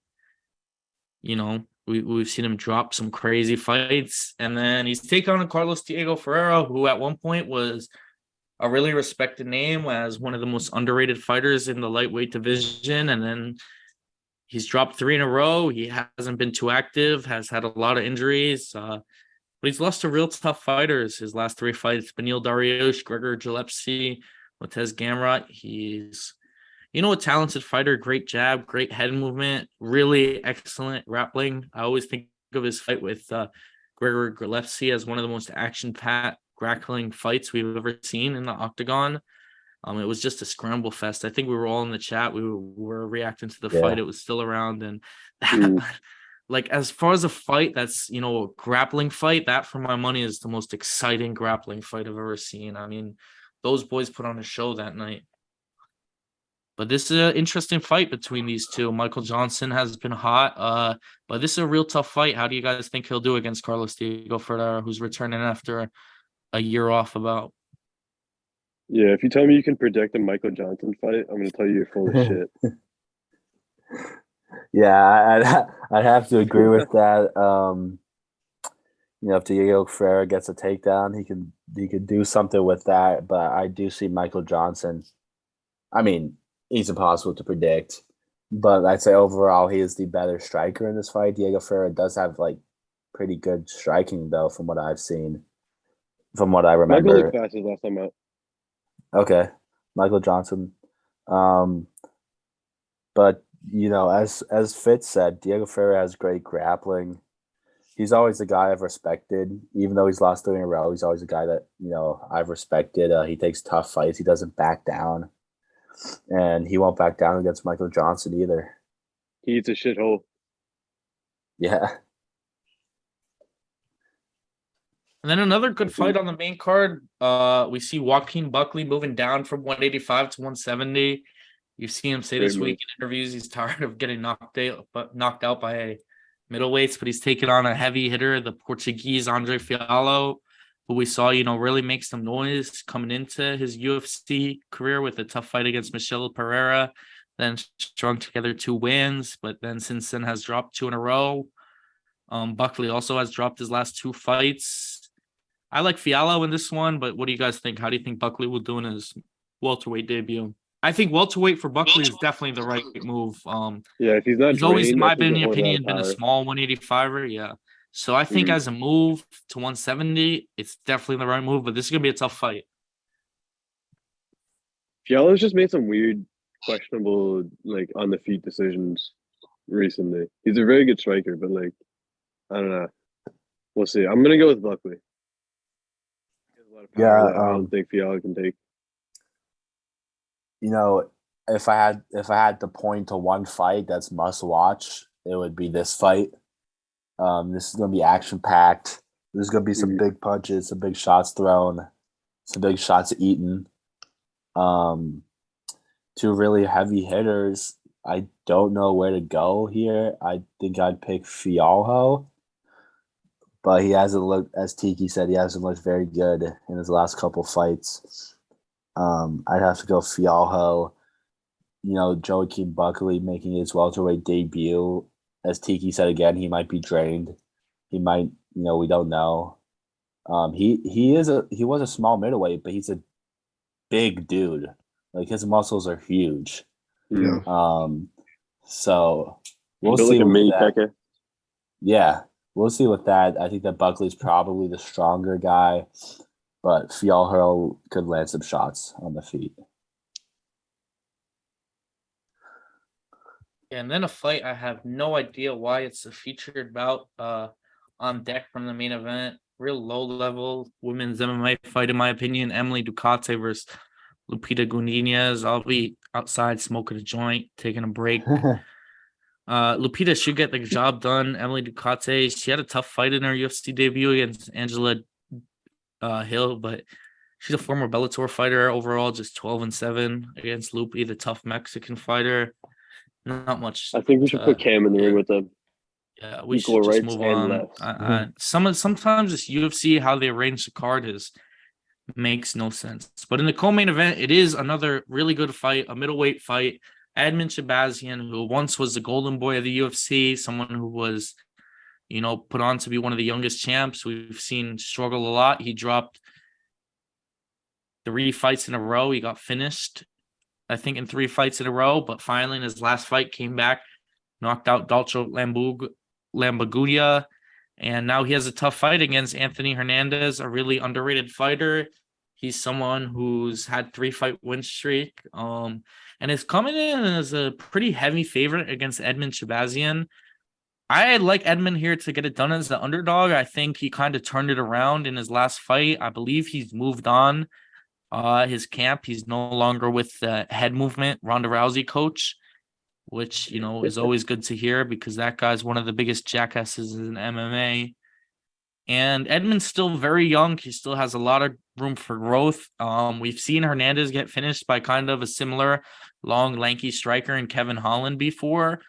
we've seen him drop some crazy fights. And then he's taking on Carlos Diego Ferreira, who at one point was a really respected name as one of the most underrated fighters in the lightweight division. And then he's dropped 3 in a row. He hasn't been too active, has had a lot of injuries, but he's lost to real tough fighters. His last 3 fights, Beneil Dariush, Gregor Gillespie, Montez Gamrot. He's, a talented fighter, great jab, great head movement, really excellent grappling. I always think of his fight with Gregor Gillespie as one of the most action-packed grappling fights we've ever seen in the octagon. It was just a scramble fest. I think we were all in the chat. We were reacting to the fight. It was still around. And like, as far as a fight that's, a grappling fight, that for my money is the most exciting grappling fight I've ever seen. I mean, those boys put on a show that night. But this is an interesting fight between these two. Michael Johnson has been hot, but this is a real tough fight. How do you guys think he'll do against Carlos Diego Ferreira, who's returning after a year off about? Yeah, if you tell me you can predict a Michael Johnson fight, I'm going to tell you you're full of shit. Yeah, I'd have to agree with that. If Diego Ferreira gets a takedown, he could do something with that. But I do see Michael Johnson. I mean, he's impossible to predict, but I'd say overall he is the better striker in this fight. Diego Ferreira does have like pretty good striking though, from what I've seen, from what I remember. Michael looked fast his last time out. Okay, Michael Johnson. But as Fitz said, Diego Ferreira has great grappling. he's always a guy I've respected. Even though he's lost 3 in a row, he's always a guy that, I've respected. He takes tough fights. He doesn't back down. And he won't back down against Michael Johnson either. He eats a shithole. Yeah. And then another good fight on the main card. We see Joaquin Buckley moving down from 185 to 170. You've seen him say this week in interviews he's tired of getting knocked out by middleweights, but he's taking on a heavy hitter, the Portuguese Andre Fialho, who we saw, really make some noise coming into his UFC career with a tough fight against Michel Pereira, then strung together 2 wins, but then since then has dropped 2 in a row. Buckley also has dropped his last 2 fights. I like Fialho in this one, but what do you guys think? How do you think Buckley will do in his welterweight debut? I think welterweight for Buckley is definitely the right move. If he's not, he's always, in my opinion, been a small 185er. Yeah. So I think as a move to 170, it's definitely the right move, but this is going to be a tough fight. Fialho's just made some weird, questionable, on the feet decisions recently. He's a very good striker, but I don't know. We'll see. I'm gonna go with Buckley. Yeah, I don't think Fialho can take. If I had to point to one fight that's must watch, it would be this fight. This is gonna be action packed. There's gonna be some big punches, some big shots thrown, some big shots eaten. 2 really heavy hitters. I don't know where to go here. I think I'd pick Fialho, but he hasn't looked, as Tiki said, he hasn't looked very good in his last couple fights. I'd have to go Fialho. Joaquin Buckley making his welterweight debut. As Tiki said again, he might be drained. He might, we don't know. He was a small middleweight, but he's a big dude. His muscles are huge. Yeah. So we'll see with that. Yeah, we'll see with that. I think that Buckley's probably the stronger guy, but Fialho could land some shots on the feet. And then a fight I have no idea why it's a featured bout on deck from the main event. Real low-level women's MMA fight, in my opinion. Emily Ducote versus Lupita Godinez. I'll be outside smoking a joint, taking a break. Lupita should get the job done. Emily Ducote, she had a tough fight in her UFC debut against Angela Hill, but she's a former Bellator fighter. Overall, just 12-7 against Lupi, the tough Mexican fighter. Not much. I think we should put Cam in the ring with them. Yeah, we should just move on. Sometimes this UFC, how they arrange the card makes no sense. But in the co-main event, it is another really good fight, a middleweight fight. Edmen Shahbazyan, who once was the golden boy of the UFC, someone who was, put on to be one of the youngest champs. We've seen struggle a lot. He dropped 3 fights in a row. He got finished, I think, in 3 fights in a row, but finally in his last fight came back, knocked out Dalcho Lambaguya, and now he has a tough fight against Anthony Hernandez, a really underrated fighter. He's someone who's had 3-fight win streak, and is coming in as a pretty heavy favorite against Edmen Shahbazyan. I like Edmen here to get it done as the underdog. I think he kind of turned it around in his last fight. I believe he's moved on his camp. He's no longer with the head movement Ronda Rousey coach, which, is always good to hear because that guy's one of the biggest jackasses in MMA. And Edmen's still very young. He still has a lot of room for growth. We've seen Hernandez get finished by kind of a similar long, lanky striker in Kevin Holland before.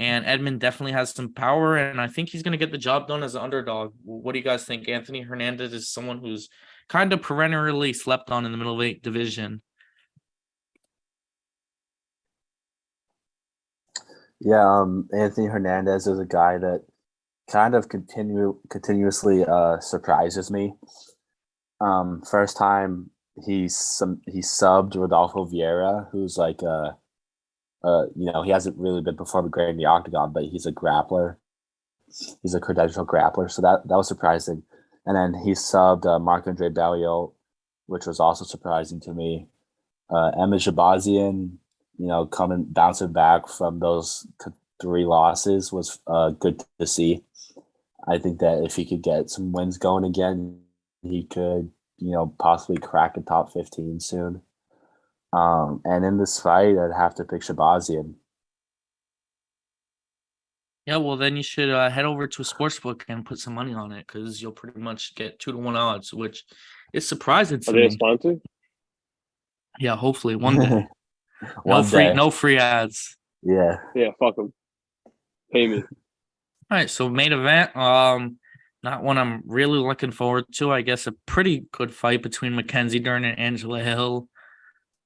And Edmen definitely has some power, and I think he's going to get the job done as an underdog. What do you guys think? Anthony Hernandez is someone who's kind of perennially slept on in the middleweight division. Yeah, Anthony Hernandez is a guy that kind of continuously surprises me. First time he subbed Rodolfo Vieira, who's like he hasn't really been performing great in the octagon, but he's a grappler. He's a credentialed grappler, so that was surprising. And then he subbed Marc-Andre Barriault, which was also surprising to me. Edmen Shahbazyan, bouncing back from those 3 losses was good to see. I think that if he could get some wins going again, he could, possibly crack a top 15 soon. And in this fight, I'd have to pick Shabazian. Yeah, well, then you should head over to a sportsbook and put some money on it because you'll pretty much get 2-1 odds, which is surprising to Are they a me. sponsor? Yeah, hopefully one day. One day. No free ads. Yeah. Yeah, fuck them. Pay me. All right, so main event, not one I'm really looking forward to. I guess a pretty good fight between Mackenzie Dern and Angela Hill.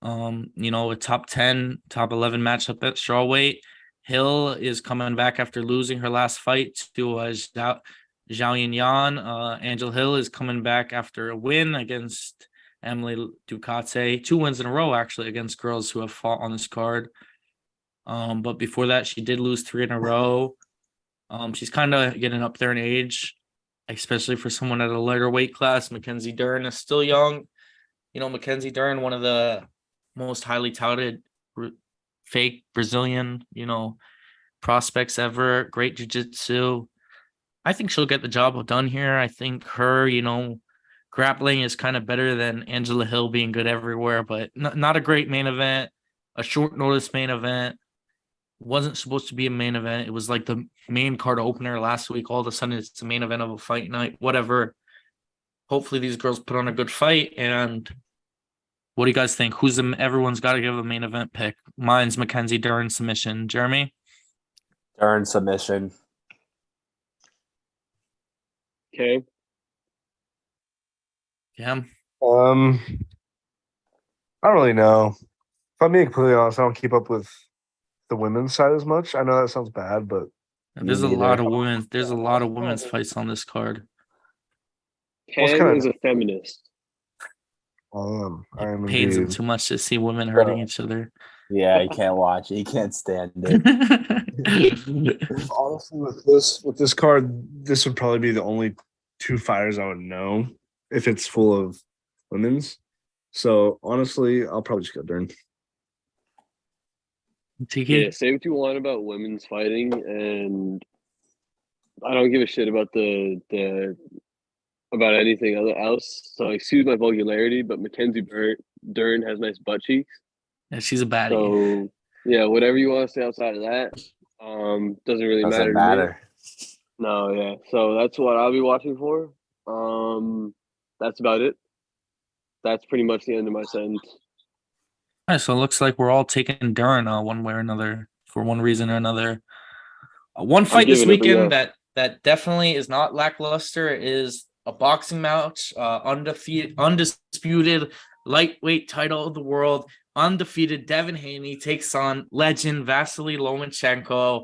A top 10, top 11 matchup at strawweight. Hill is coming back after losing her last fight to Zhao Yan. Angela Hill is coming back after a win against Emily Ducati. 2 wins in a row, actually, against girls who have fought on this card. But before that, she did lose 3 in a row. She's kind of getting up there in age, especially for someone at a lighter weight class. Mackenzie Dern is still young. Mackenzie Dern, one of the most highly touted fake Brazilian, prospects ever. Great jiu-jitsu. I think she'll get the job done here. I think her, grappling is kind of better than Angela Hill being good everywhere, but not a great main event. A short notice main event. Wasn't supposed to be a main event. It was like the main card opener last week. All of a sudden, it's the main event of a fight night. Whatever. Hopefully, these girls put on a good fight. And what do you guys think? Everyone's got to give a main event pick. Mine's Mackenzie Dern submission. Jeremy? Dern submission. Okay. Yeah. I don't really know. If I'm being completely honest, I don't keep up with the women's side as much. I know that sounds bad, but There's a lot of women. There's a lot of women's fights on this card. Cam is a feminist. I am It pains him indeed. too much to see women hurting each other. Yeah, he can't watch it. He can't stand it. Honestly, with this card, this would probably be the only 2 fighters I would know if it's full of women's. So honestly, I'll probably just go Dern. Yeah, say what you want about women's fighting, and I don't give a shit about about anything else. So excuse my vulgarity, but Mackenzie Dern has nice butt cheeks. Yeah, she's a baddie. So yeah, whatever you want to say outside of that, doesn't really Doesn't matter. To me. No, yeah. So that's what I'll be watching for. That's about it. That's pretty much the end of my sentence. All right, so it looks like we're all taking Dern one way or another for one reason or another. One fight this weekend that definitely is not lackluster is a boxing match. Undisputed lightweight title of the world. Undefeated Devin Haney takes on legend Vasily Lomachenko.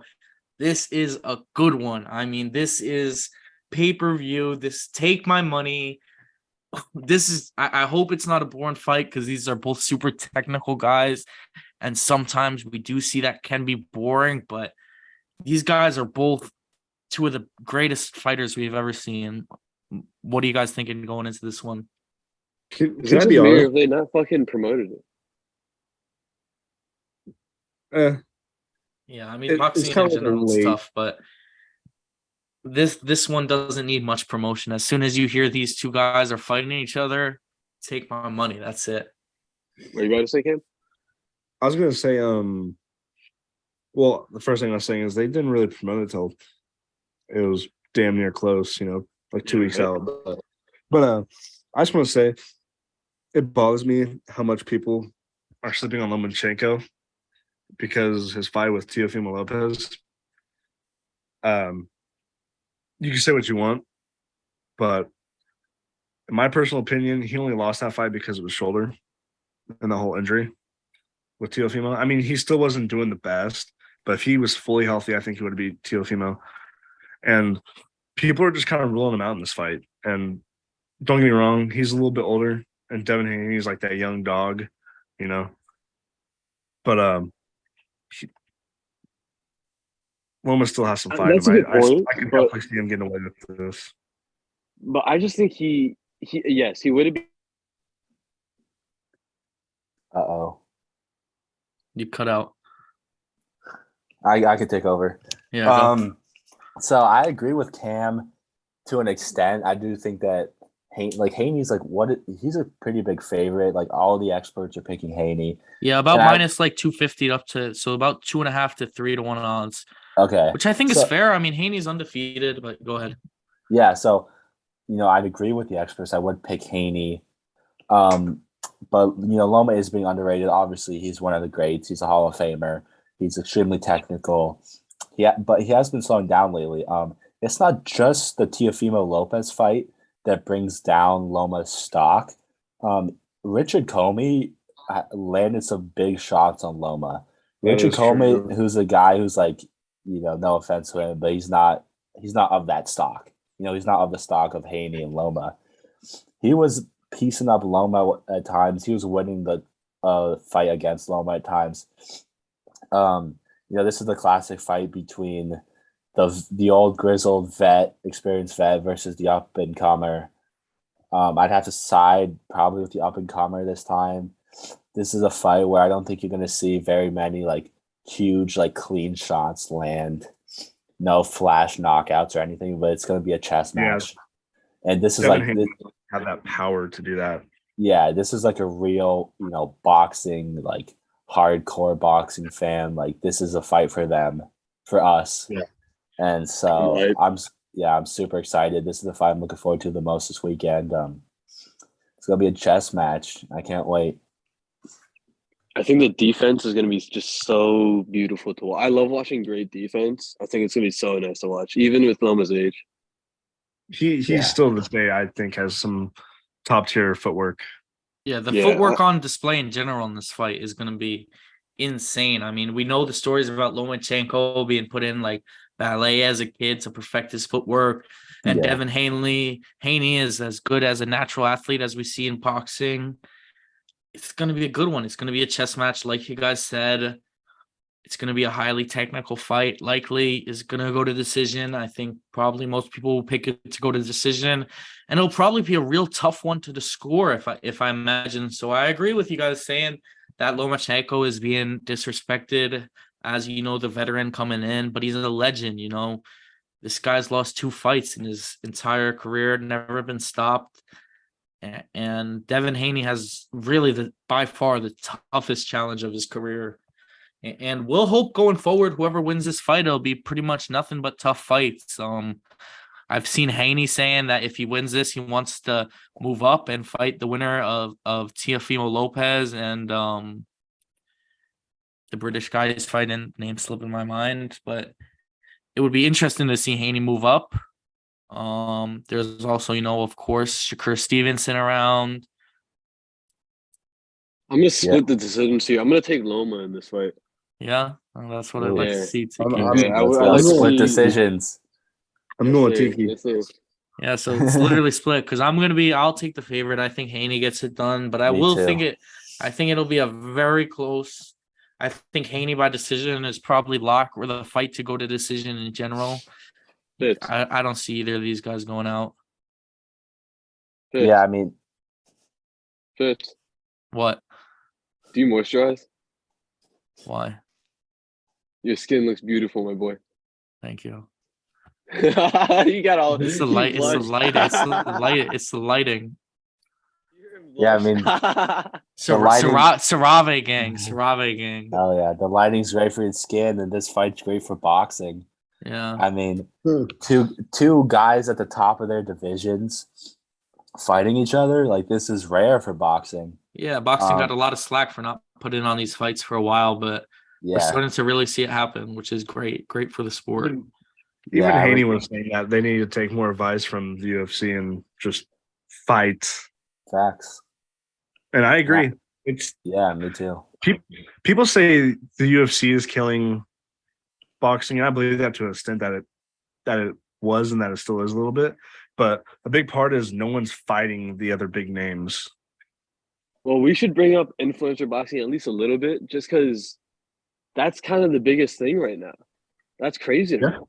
This is a good one. I mean, this is pay-per-view. This take my money. I hope it's not a boring fight because these are both super technical guys. And sometimes we do see that can be boring, but these guys are both 2 of the greatest fighters we've ever seen. What are you guys thinking going into this one? Can I be honest? If they not fucking promoted it. Yeah, I mean, boxing in general is tough, but this one doesn't need much promotion. As soon as you hear these 2 guys are fighting each other, take my money. That's it. What are you about to say, Cam? I was gonna say, well, the first thing I was saying is they didn't really promote it till it was damn near close, like 2 weeks out. But I just want to say it bothers me how much people are sleeping on Lomachenko because his fight with Teofimo Lopez. You can say what you want, but in my personal opinion, he only lost that fight because of his shoulder and the whole injury with Teofimo. I mean, he still wasn't doing the best, but if he was fully healthy, I think he would have beat Teofimo. And people are just kind of ruling him out in this fight. And don't get me wrong, he's a little bit older, and Devin Haney's like that young dog, But Loma still has some fight. That's a good point. I can definitely see him getting away with this. But I just think he would have been. Uh-oh. You cut out. I could take over. Yeah. So I agree with Cam to an extent. I do think that Haney's like he's a pretty big favorite. Like all the experts are picking Haney. Yeah, about And minus like 250 up to so about 2.5 to 3-1 odds, okay, which I think is so fair. I mean, Haney's undefeated, but go ahead. yeah, so I'd agree with the experts. I would pick Haney. But Loma is being underrated. Obviously, he's one of the greats. He's a Hall of Famer. He's extremely technical. But he has been slowing down lately. It's not just the Teofimo Lopez fight that brings down Loma's stock. Richard Comey landed some big shots on Loma. Richard Comey, who's a guy who's like, no offense to him, but he's not of that stock. He's not of the stock of Haney and Loma. He was piecing up Loma at times. He was winning the fight against Loma at times. This is the classic fight between the old grizzled experienced vet versus the up and comer. I'd have to side probably with the up and comer this time. This is a fight where I don't think you're going to see very many like huge like clean shots land. No flash knockouts or anything, but it's going to be a chess match. And this is have that power to do that. Yeah, this is like a real, boxing, like hardcore boxing fan. Like this is a fight for them, for us. Yeah. And so I'm super excited. This is the fight I'm looking forward to the most this weekend. It's gonna be a chess match. I can't wait. I think the defense is going to be just so beautiful to watch. I love watching great defense. I think it's going to be so nice to watch, even with Loma's age. He's still this day, I think, has some top tier footwork. Yeah, the footwork on display in general in this fight is going to be insane. I mean, we know the stories about Lomachenko being put in like ballet as a kid to perfect his footwork, and Devin Haney is as good as a natural athlete as we see in boxing. It's going to be a good one. It's going to be a chess match, like you guys said. It's going to be a highly technical fight. Likely is going to go to decision. I think probably most people will pick it to go to decision, and it'll probably be a real tough one to score if I imagine. So I agree with you guys saying that Lomachenko is being disrespected as the veteran coming in, but he's a legend. This guy's lost 2 fights in his entire career, never been stopped. And Devin Haney has really by far the toughest challenge of his career. And we'll hope going forward, whoever wins this fight, it'll be pretty much nothing but tough fights. I've seen Haney saying that if he wins this, he wants to move up and fight the winner of Teofimo Lopez and the British guy is fighting, name slipping my mind, but it would be interesting to see Haney move up. There's also, of course, Shakur Stevenson around. I'm gonna split the decisions here. I'm gonna take Loma in this fight. Yeah, that's what I'd like to see too. Let's split decisions. I'm going Tiki. Yeah, so it's literally split because I'll take the favorite. I think Haney gets it done, but I think it'll be a very close. I think Haney by decision is probably lock or the fight to go to decision in general. I don't see either of these guys going out. Yeah, I mean, Fitz. What? Do you moisturize? Why? Your skin looks beautiful, my boy. Thank you. You got all. It's the light. It's the light. It's the light. It's the lighting. Yeah, I mean, Sarave gang. Oh yeah, the lighting's great for your skin, and this fight's great for boxing. Yeah, I mean, two guys at the top of their divisions fighting each other, like this is rare for boxing. Yeah, boxing got a lot of slack for not putting on these fights for a while, but we're starting to really see it happen, which is great for the sport. Even Haney was saying that they need to take more advice from the UFC and just fight. Facts. And I agree. Me too. People say the UFC is killing boxing, and I believe that to an extent that it was and that it still is a little bit. But a big part is no one's fighting the other big names. Well, we should bring up influencer boxing at least a little bit, just because that's kind of the biggest thing right now. That's crazy. Yeah.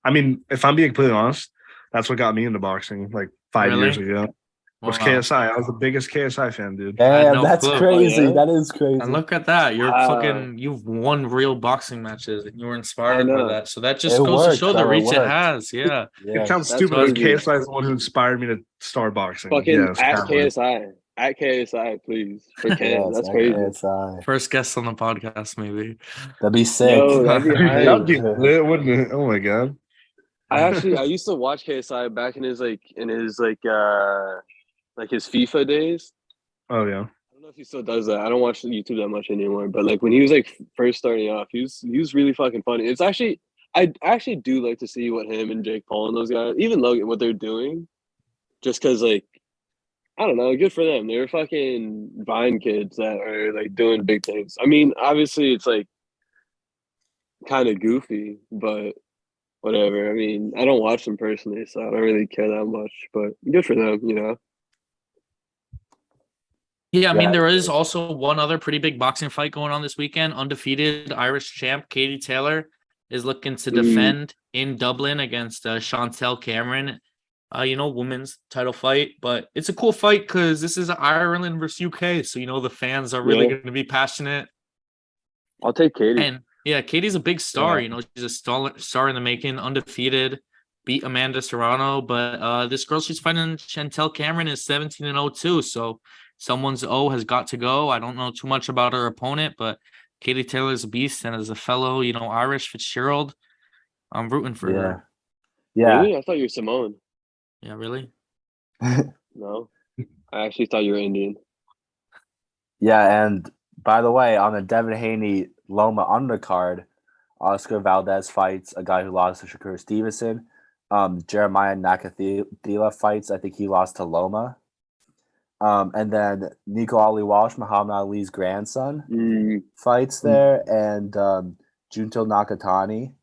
I mean, if I'm being completely honest, that's what got me into boxing like 5 years ago. Was Wow. KSI. I was the biggest KSI fan, dude. I had Damn, no that's clue. crazy. Oh, yeah? That is crazy. And look at that. You're Wow. you've won real boxing matches and you were I inspired by know. that. So that just It goes to worked, show the though. It reach it worked. has. Yeah. It Yeah. sounds That's stupid, but crazy. KSI is the one who inspired me to start boxing. Fucking Yes, at sadly. KSI. At KSI, please. For Cam. Yes, That's that crazy. KSI. First guest on the podcast, maybe. That'd be sick. Yo, that'd be hype. That'd be lit, wouldn't it? Oh my god. I used to watch KSI back in his like his FIFA days. Oh yeah. I don't know if he still does that. I don't watch YouTube that much anymore. But like when he was like first starting off, he was really fucking funny. It's actually I actually do like to see what him and Jake Paul and those guys, even Logan, what they're doing. Just because like I don't know, good for them. They're fucking Vine kids that are like doing big things. I mean, obviously it's like kind of goofy, but whatever. I mean, I don't watch them personally, so I don't really care that much. But good for them, you know. Yeah, I mean, Yeah. there is also one other pretty big boxing fight going on this weekend. Undefeated Irish champ Katie Taylor is looking to defend in Dublin against Chantel Cameron. Women's title fight, but it's a cool fight because this is Ireland versus UK, so the fans are really going to be passionate. I'll take Katie. And yeah, Katie's a big star. Yeah. She's a star in the making, undefeated, beat Amanda Serrano, but this girl she's fighting, Chantel Cameron, is 17-0 so someone's O has got to go. I don't know too much about her opponent, but Katie Taylor's a beast, and as a fellow, Irish Fitzgerald, I'm rooting for her. Yeah. Really? I thought you were Samoan. Yeah, really? No, I actually thought you were Indian. Yeah, and by the way, on the Devin Haney Loma undercard, Oscar Valdez fights a guy who lost to Shakur Stevenson. Jeremiah Nakathila fights, I think he lost to Loma. And then Nico Ali Walsh, Muhammad Ali's grandson, fights there, and Junto Nakatani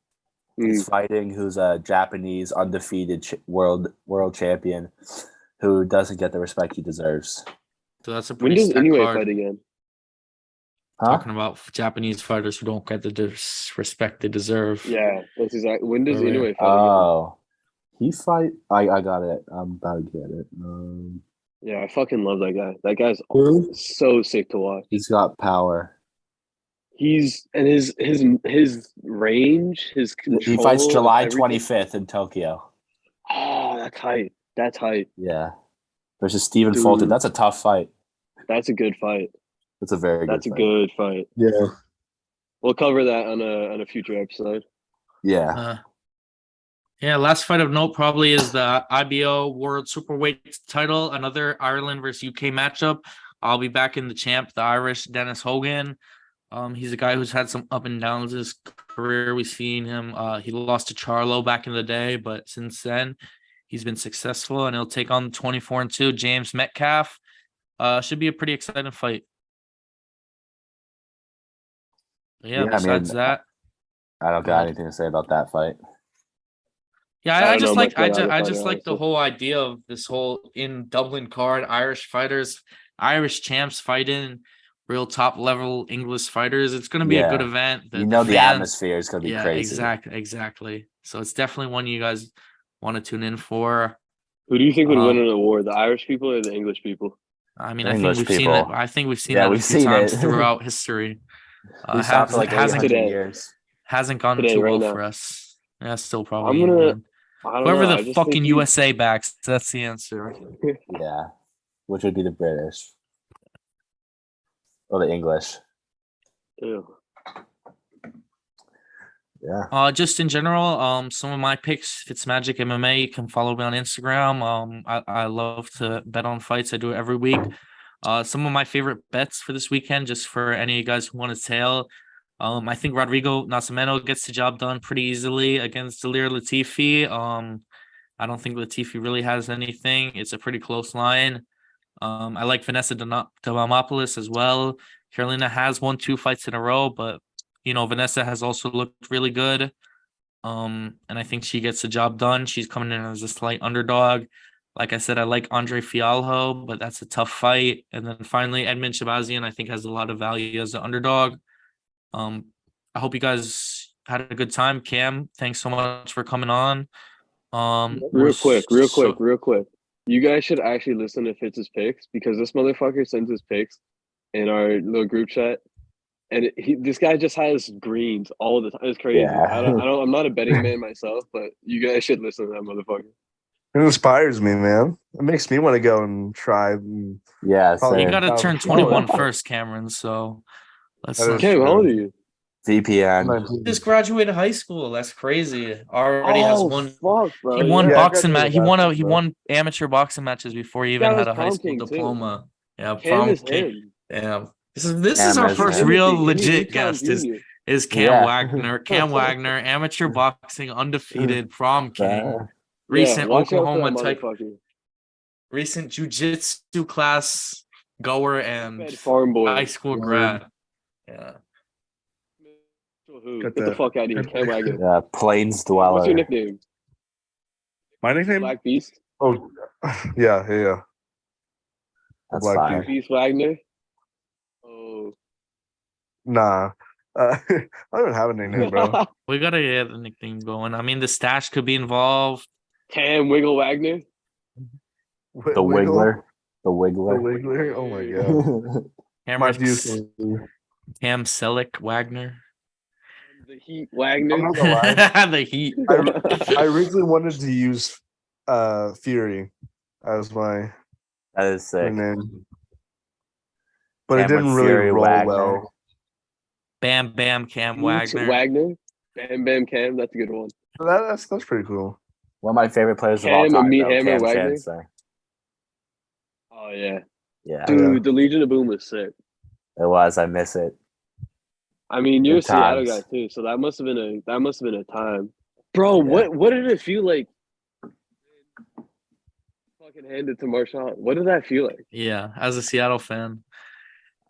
is fighting, who's a Japanese undefeated world champion who doesn't get the respect he deserves. So that's a When pretty does stacked Inoue card. fight again? Talking about Japanese fighters who don't get the respect they deserve. Yeah, that's exactly. When does Oh, yeah. Inoue fight Oh, he fight. I got it. I'm about to get it. again? Yeah, I fucking love that guy. That guy's Who? so sick to watch. He's got power. He's and his range, his control. He fights July everything. 25th in Tokyo. Oh, that's hype. That's hype. Yeah, versus Stephen Dude. Fulton. That's a tough fight. That's a good fight. That's a very That's a good fight. good fight. Yeah. We'll cover that on a future episode. Yeah. Last fight of note probably is the IBO World Superweight title, another Ireland versus UK matchup. I'll be back in the champ, the Irish Dennis Hogan. He's a guy who's had some up and downs in his career. We've seen him. He lost to Charlo back in the day, but since then he's been successful, and he'll take on 24-2 James Metcalf. Should be a pretty exciting fight. But besides that, I don't got anything to say about that fight. Yeah, I I don't just know like much about I either just fighter, like the honestly. whole idea of this whole in Dublin card, Irish fighters, Irish champs fighting real top level English fighters. It's gonna be a good Yeah. event. The fans, atmosphere is going to be yeah, crazy. exactly. So it's definitely one you guys want to tune in for. Who do you think would win an award? The Irish people or the English people? I mean, English we've seen that. people. I think we've seen Yeah, that a we've few seen times it. throughout history. We saw it for like 800 Today. years. Hasn't gone Today, too right well now. for us. Yeah, still I'm probably gonna. England. I don't Whoever know. I the just fucking think USA backs, that's the answer. Yeah. Which would be the British. Or the English. Ew. Yeah. Just in general, some of my picks, Fitzmagic MMA, you can follow me on Instagram. I love to bet on fights. I do it every week. Some of my favorite bets for this weekend, just for any of you guys who want to tail. I think Rodrigo Nascimento gets the job done pretty easily against Dalir Latifi. I don't think Latifi really has anything. It's a pretty close line. I like Vanessa Demopoulos as well. Carolina has won 2 fights in a row, but Vanessa has also looked really good. And I think she gets the job done. She's coming in as a slight underdog. Like I said, I like Andre Fialho, but that's a tough fight. And then finally, Edmund Shabazian, I think, has a lot of value as an underdog. I hope you guys had a good time. Cam, thanks so much for coming on. Real quick. You guys should actually listen to Fitz's picks because this motherfucker sends his picks in our little group chat, and this guy just has greens all the time. It's crazy. Yeah. I'm not a betting man myself, but you guys should listen to that motherfucker. It inspires me, man. It makes me want to go and try. And Yeah, probably- You same. got to turn Oh, 21 yeah. first, Cameron. So let's That not. is Cam, how old are you? VPN. Just graduated high school. That's crazy. Already has one. Fuck, bro. He won Yeah, I boxing match. graduated He last won amateur boxing matches before he even guy had was a high prom school king, too. diploma. Yeah, Cam prom is king. him. Damn. This Cam is our is first him. real Give me legit Newtown guest Junior. is Cam Yeah. Wagner. Cam Wagner, amateur boxing, undefeated, prom king, recent watch out for Oklahoma that type, motherfucker. recent jujitsu class goer and Fed farm boy. high school grad. Yeah. Who? Got Get the that. fuck out of here, Cam Wagner. Yeah, Plains dweller. What's your nickname? My nickname? Black Beast. Oh, yeah. That's Black fire. Beast. Beast Wagner. Oh. Nah. I don't have a nickname, bro. We gotta get the nickname going. I mean, the stash could be involved. Cam Wiggle Wagner. The Wiggler. The The Wiggler. Wiggler. Oh my god. Cameron Might use some- Cam Selleck Wagner. The Heat Wagner. I'm not gonna lie. The Heat. I originally wanted to use Fury as my That is sick. name, but it Cameron didn't really Fury roll Wagner. well. Bam Bam Cam Heat Wagner. Wagner. Bam Bam Cam. That's a good one. That's pretty cool. One of my favorite players of all Cam time, Meat though, Hammer Cam Wagner? Chancellor. Oh yeah. Yeah, Dude, the Legion of Boom was sick. it was. I miss it. I mean, you're a Good Seattle times. guy too, so that must have been a time. Bro, Yeah. what did it feel like? Fucking handed to Marshawn. What did that feel like? Yeah, as a Seattle fan.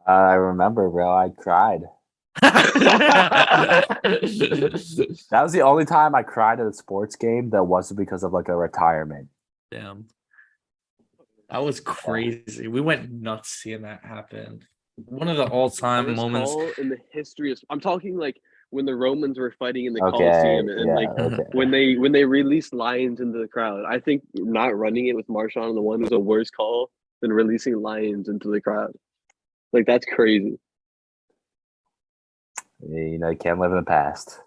I remember, bro. I cried. That was the only time I cried at a sports game that wasn't because of like a retirement. Damn. That was crazy. We went nuts seeing that happen. One of the all-time Worst moments. call in the history of. I'm talking like when the Romans were fighting in the Okay, Colosseum, and yeah, like okay. when they released lions into the crowd. I think not running it with Marshawn on the one was a worse call than releasing lions into the crowd. Like that's crazy. You know, you can't live in the past.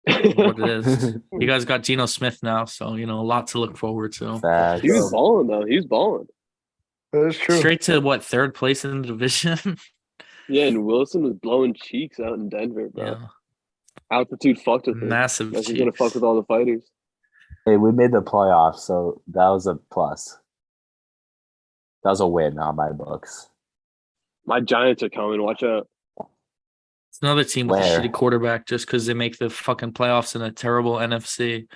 What it is. You guys got Geno Smith now, so a lot to look forward to. Facts. He was balling though. He was balling. That is true. Straight to what, third place in the division? Yeah, and Wilson was blowing cheeks out in Denver, bro. Yeah. Altitude fucked with him. Massive Like he's gonna fuck cheeks. with all the fighters. Hey, we made the playoffs, so that was a plus. That was a win on my books. My Giants are coming. Watch out. It's another team with Where? a shitty quarterback just because they make the fucking playoffs in a terrible NFC.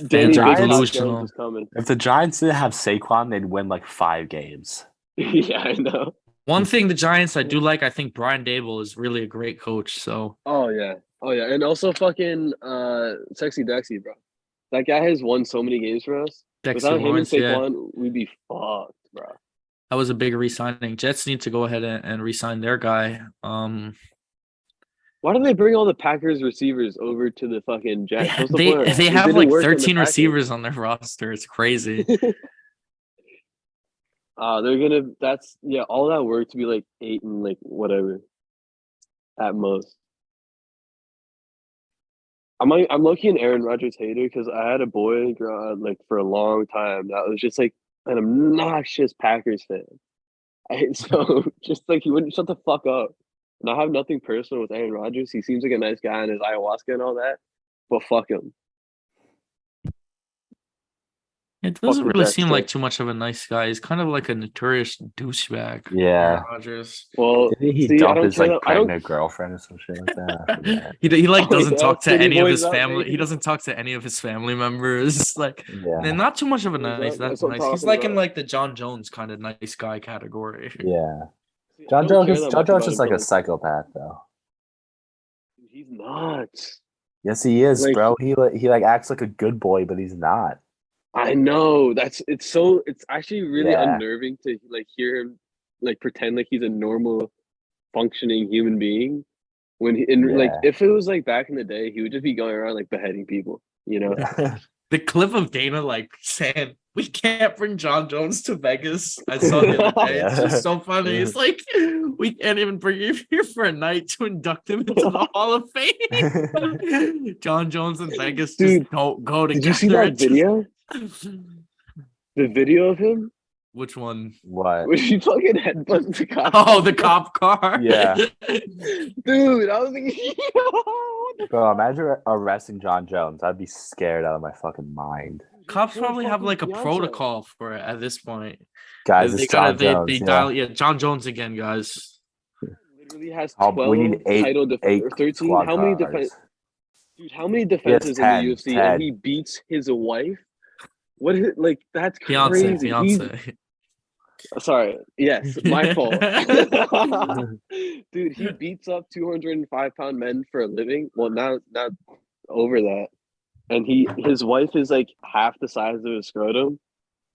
Danny Giants- Big Hot delusional. Jones is coming. If the Giants didn't have Saquon, they'd win like 5 games. Yeah, I know. One thing the Giants I do like, I think Brian Dable is really a great coach. So Oh yeah, and also fucking Sexy Dexy, bro. That guy has won so many games for us. Dexter Without him and Lawrence, yeah, Saquon, we'd be fucked, bro. that was a big re-signing. Jets need to go ahead and re-sign their guy. Why do they bring all the Packers receivers over to the fucking Jets? What's the They point? they It have didn't like work on the 13 Packers. receivers on their roster. It's crazy. They're gonna. That's all that work to be like 8 and like whatever, at most. I'm lucky an Aaron Rodgers hater because I had a boy like for a long time that was just like an obnoxious Packers fan. So just like he wouldn't shut the fuck up. And I have nothing personal with Aaron Rodgers. He seems like a nice guy and his ayahuasca and all that, but fuck him. It doesn't the really Jets, seem like too. too much of a nice guy. He's kind of like a notorious douchebag. Yeah. Aaron Rodgers. Well, Didn't he see, I dump don't his care like that- I don't- pregnant girlfriend or some shit like that? I forget. He like Oh, doesn't yeah, talk to City any of Boys his up, family. baby. He doesn't talk to any of his family members. Like, Yeah. and not too much of a Boys up, nice. that's That's what I'm nice. He's talking like in about. like the John Jones kind of nice guy category. Yeah. See, I John don't care Jones that John much Jones about is him like a from- psychopath though. He's nuts. Yes, he is, Like- bro. He like acts like a good boy, but he's not. I know it's actually really Yeah. unnerving to like hear him like pretend like he's a normal functioning human being when like Yeah. if it was like back in the day he would just be going around like beheading people, you know. The clip of Dana like saying we can't bring John Jones to Vegas. I saw the other day. It's just so funny. It's like we can't even bring him here for a night to induct him into the Hall of Fame. John Jones and Vegas Dude, just don't go together. Did you see that It's just- video? The video of him? Which one? What? When he fucking headbutts the cop. Oh, the cop car. Yeah. Dude, I was like, yo, Bro, imagine arresting John Jones. I'd be scared out of my fucking mind. Cops probably have fucking like a Beyonce. protocol for it at this point. Guys, They it's John Jones. they yeah. dial John Jones again, guys. Literally has Oh, 12 we need eight- title eight or 13. squad How many cars. defense? Dude, how many defenses 10, in the UFC 10. and he beats his wife? What is it like? That's Fiance, crazy. fiance. Sorry. Yes, my fault. Dude, he beats up 205-pound men for a living. Well, now not over that. And his wife is like half the size of his scrotum,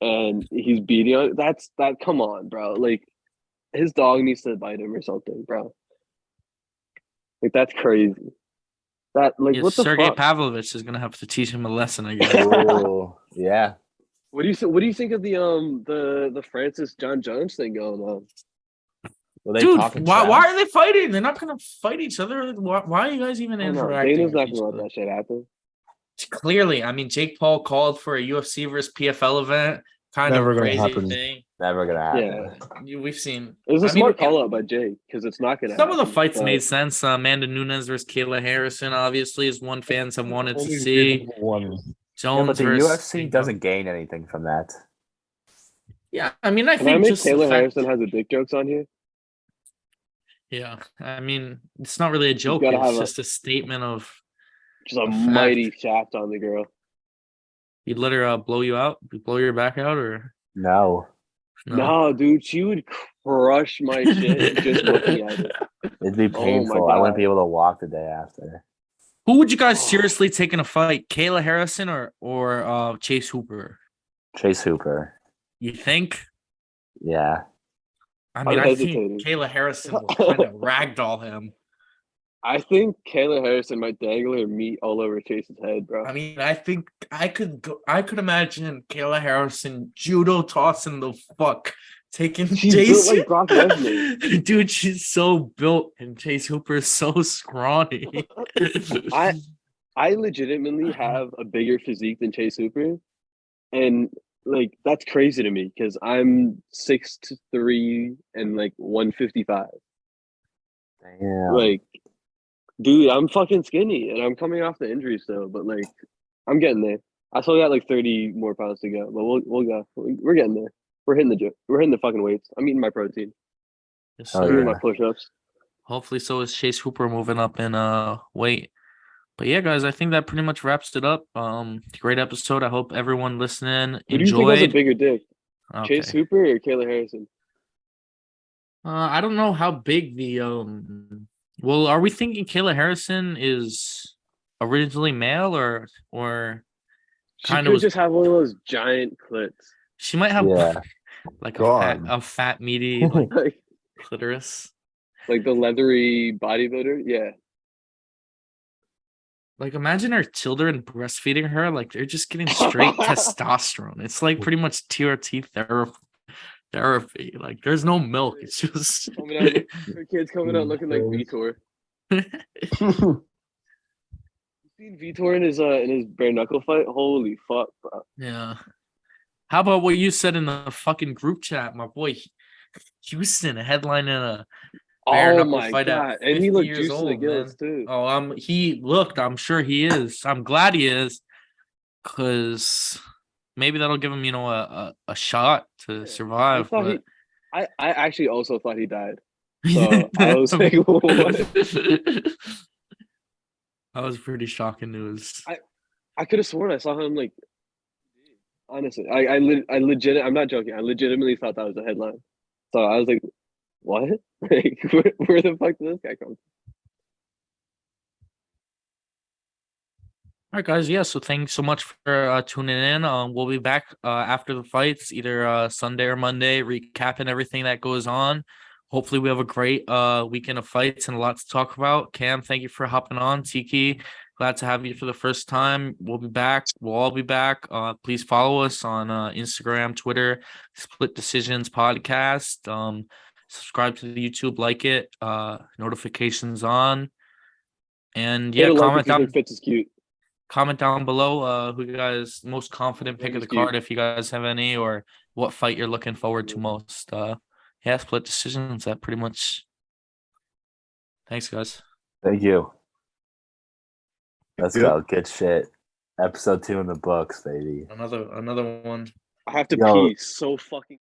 and he's beating on that. Come on, bro. Like his dog needs to bite him or something, bro. Like that's crazy. That like Yeah, what the Sergey fuck? Pavlovich is gonna have to teach him a lesson, I guess. Ooh, yeah. What do you think of the Francis John Jones thing going on? Well, they Dude, talking why trash? are they fighting? They're not gonna fight each other. Why are you guys even I don't know. interacting? Dana's not with each gonna let other? that shit happen. Clearly, I mean, Jake Paul called for a UFC versus PFL event. Kind Never of a gonna crazy happen. thing. Never gonna happen. We've seen. It was a I mean, smart call out by Jake because it's not gonna. Some of the happen, fights but- made sense. Amanda Nunes versus Kayla Harrison, obviously, is one fans have wanted to Only see. reasonable one. Yeah, Jones but the versus UFC doesn't gain anything from that. Yeah, I mean, I Can I think make just the Taylor fact- Harrison has a dick jokes on here? Yeah, I mean, it's not really a joke. gotta It's have a- just a statement of Just a A fact. mighty shaft on the girl. he'd let her blow you out, blow your back out, or No, No, dude, she would crush my shit just looking at it. it'd be Oh my painful. I wouldn't God. be able to walk the day after. Who would you guys seriously take in a fight? Kayla Harrison or Chase Hooper? Chase Hooper. You think? Yeah. I mean, I'm I hesitating. think Kayla Harrison will kind of ragdoll him. I think Kayla Harrison might dangle her meat all over Chase's head, bro. I mean, I think I could imagine Kayla Harrison judo tossing the fuck, taking She's built Jason. like Brock Lesnar. Dude, she's so built, and Chase Hooper is so scrawny. I legitimately have a bigger physique than Chase Hooper, and like that's crazy to me because I'm 6'3" and like 155. Damn. Like, dude, I'm fucking skinny, and I'm coming off the injury still, but like, I'm getting there. I still got like 30 more pounds to go, but we'll go. We're getting there. We're hitting the gym. We're hitting the fucking weights. I'm eating my protein. Yes, Oh, I'm sir. doing yeah. my push-ups. Hopefully, so is Chase Hooper moving up in weight. But yeah, guys, I think that pretty much wraps it up. Great episode. I hope everyone listening Who do you think has a enjoyed. bigger dick, Okay. Chase Hooper or Kayla Harrison? I don't know how big the Well, are we thinking Kayla Harrison is originally male or She kind could of was? just have one of those giant clits. She might have Yeah. like God. a fat meaty like like clitoris. like the leathery bodybuilder. Yeah. Like imagine her children breastfeeding her, like they're just getting straight testosterone. It's like pretty much TRT therapy. Like there's no milk. It's just Coming out, her kids coming out looking like Vitor. You seen Vitor in his bare knuckle fight? Holy fuck, bro. Yeah. How about what you said in the fucking group chat, my boy Houston headlining a bare Oh knuckle my fight god. at And 50 he looked years juiced to the old, gills man. too. Oh, he looked. I'm sure he is. I'm glad he is, because maybe that'll give him, a shot to survive. thought But I actually also thought he died. So I was like, what? that was pretty shocking news. I could have sworn I saw him like honestly. I'm not joking. I legitimately thought that was a headline. So I was like, what? Like where the fuck did this guy come from? All right, guys. Yeah. So thanks so much for tuning in. We'll be back after the fights, either Sunday or Monday, recapping everything that goes on. Hopefully, we have a great weekend of fights and a lot to talk about. Cam, thank you for hopping on. Tiki, Glad to have you for the first time. We'll be back. We'll all be back. Please follow us on Instagram, Twitter, Split Decisions Podcast. Subscribe to the YouTube, like it, notifications on. And Hit yeah, a like if you think Fitz is cute. comment down below who you guys most confident pick of the card, if you guys have any, or what fight you're looking forward to most. Yeah, Split Decisions. That pretty much. Thanks, guys. Thank you. Let's Yep. go. Good shit. Episode 2 in the books, baby. Another one. I have to Yo. pee so fucking.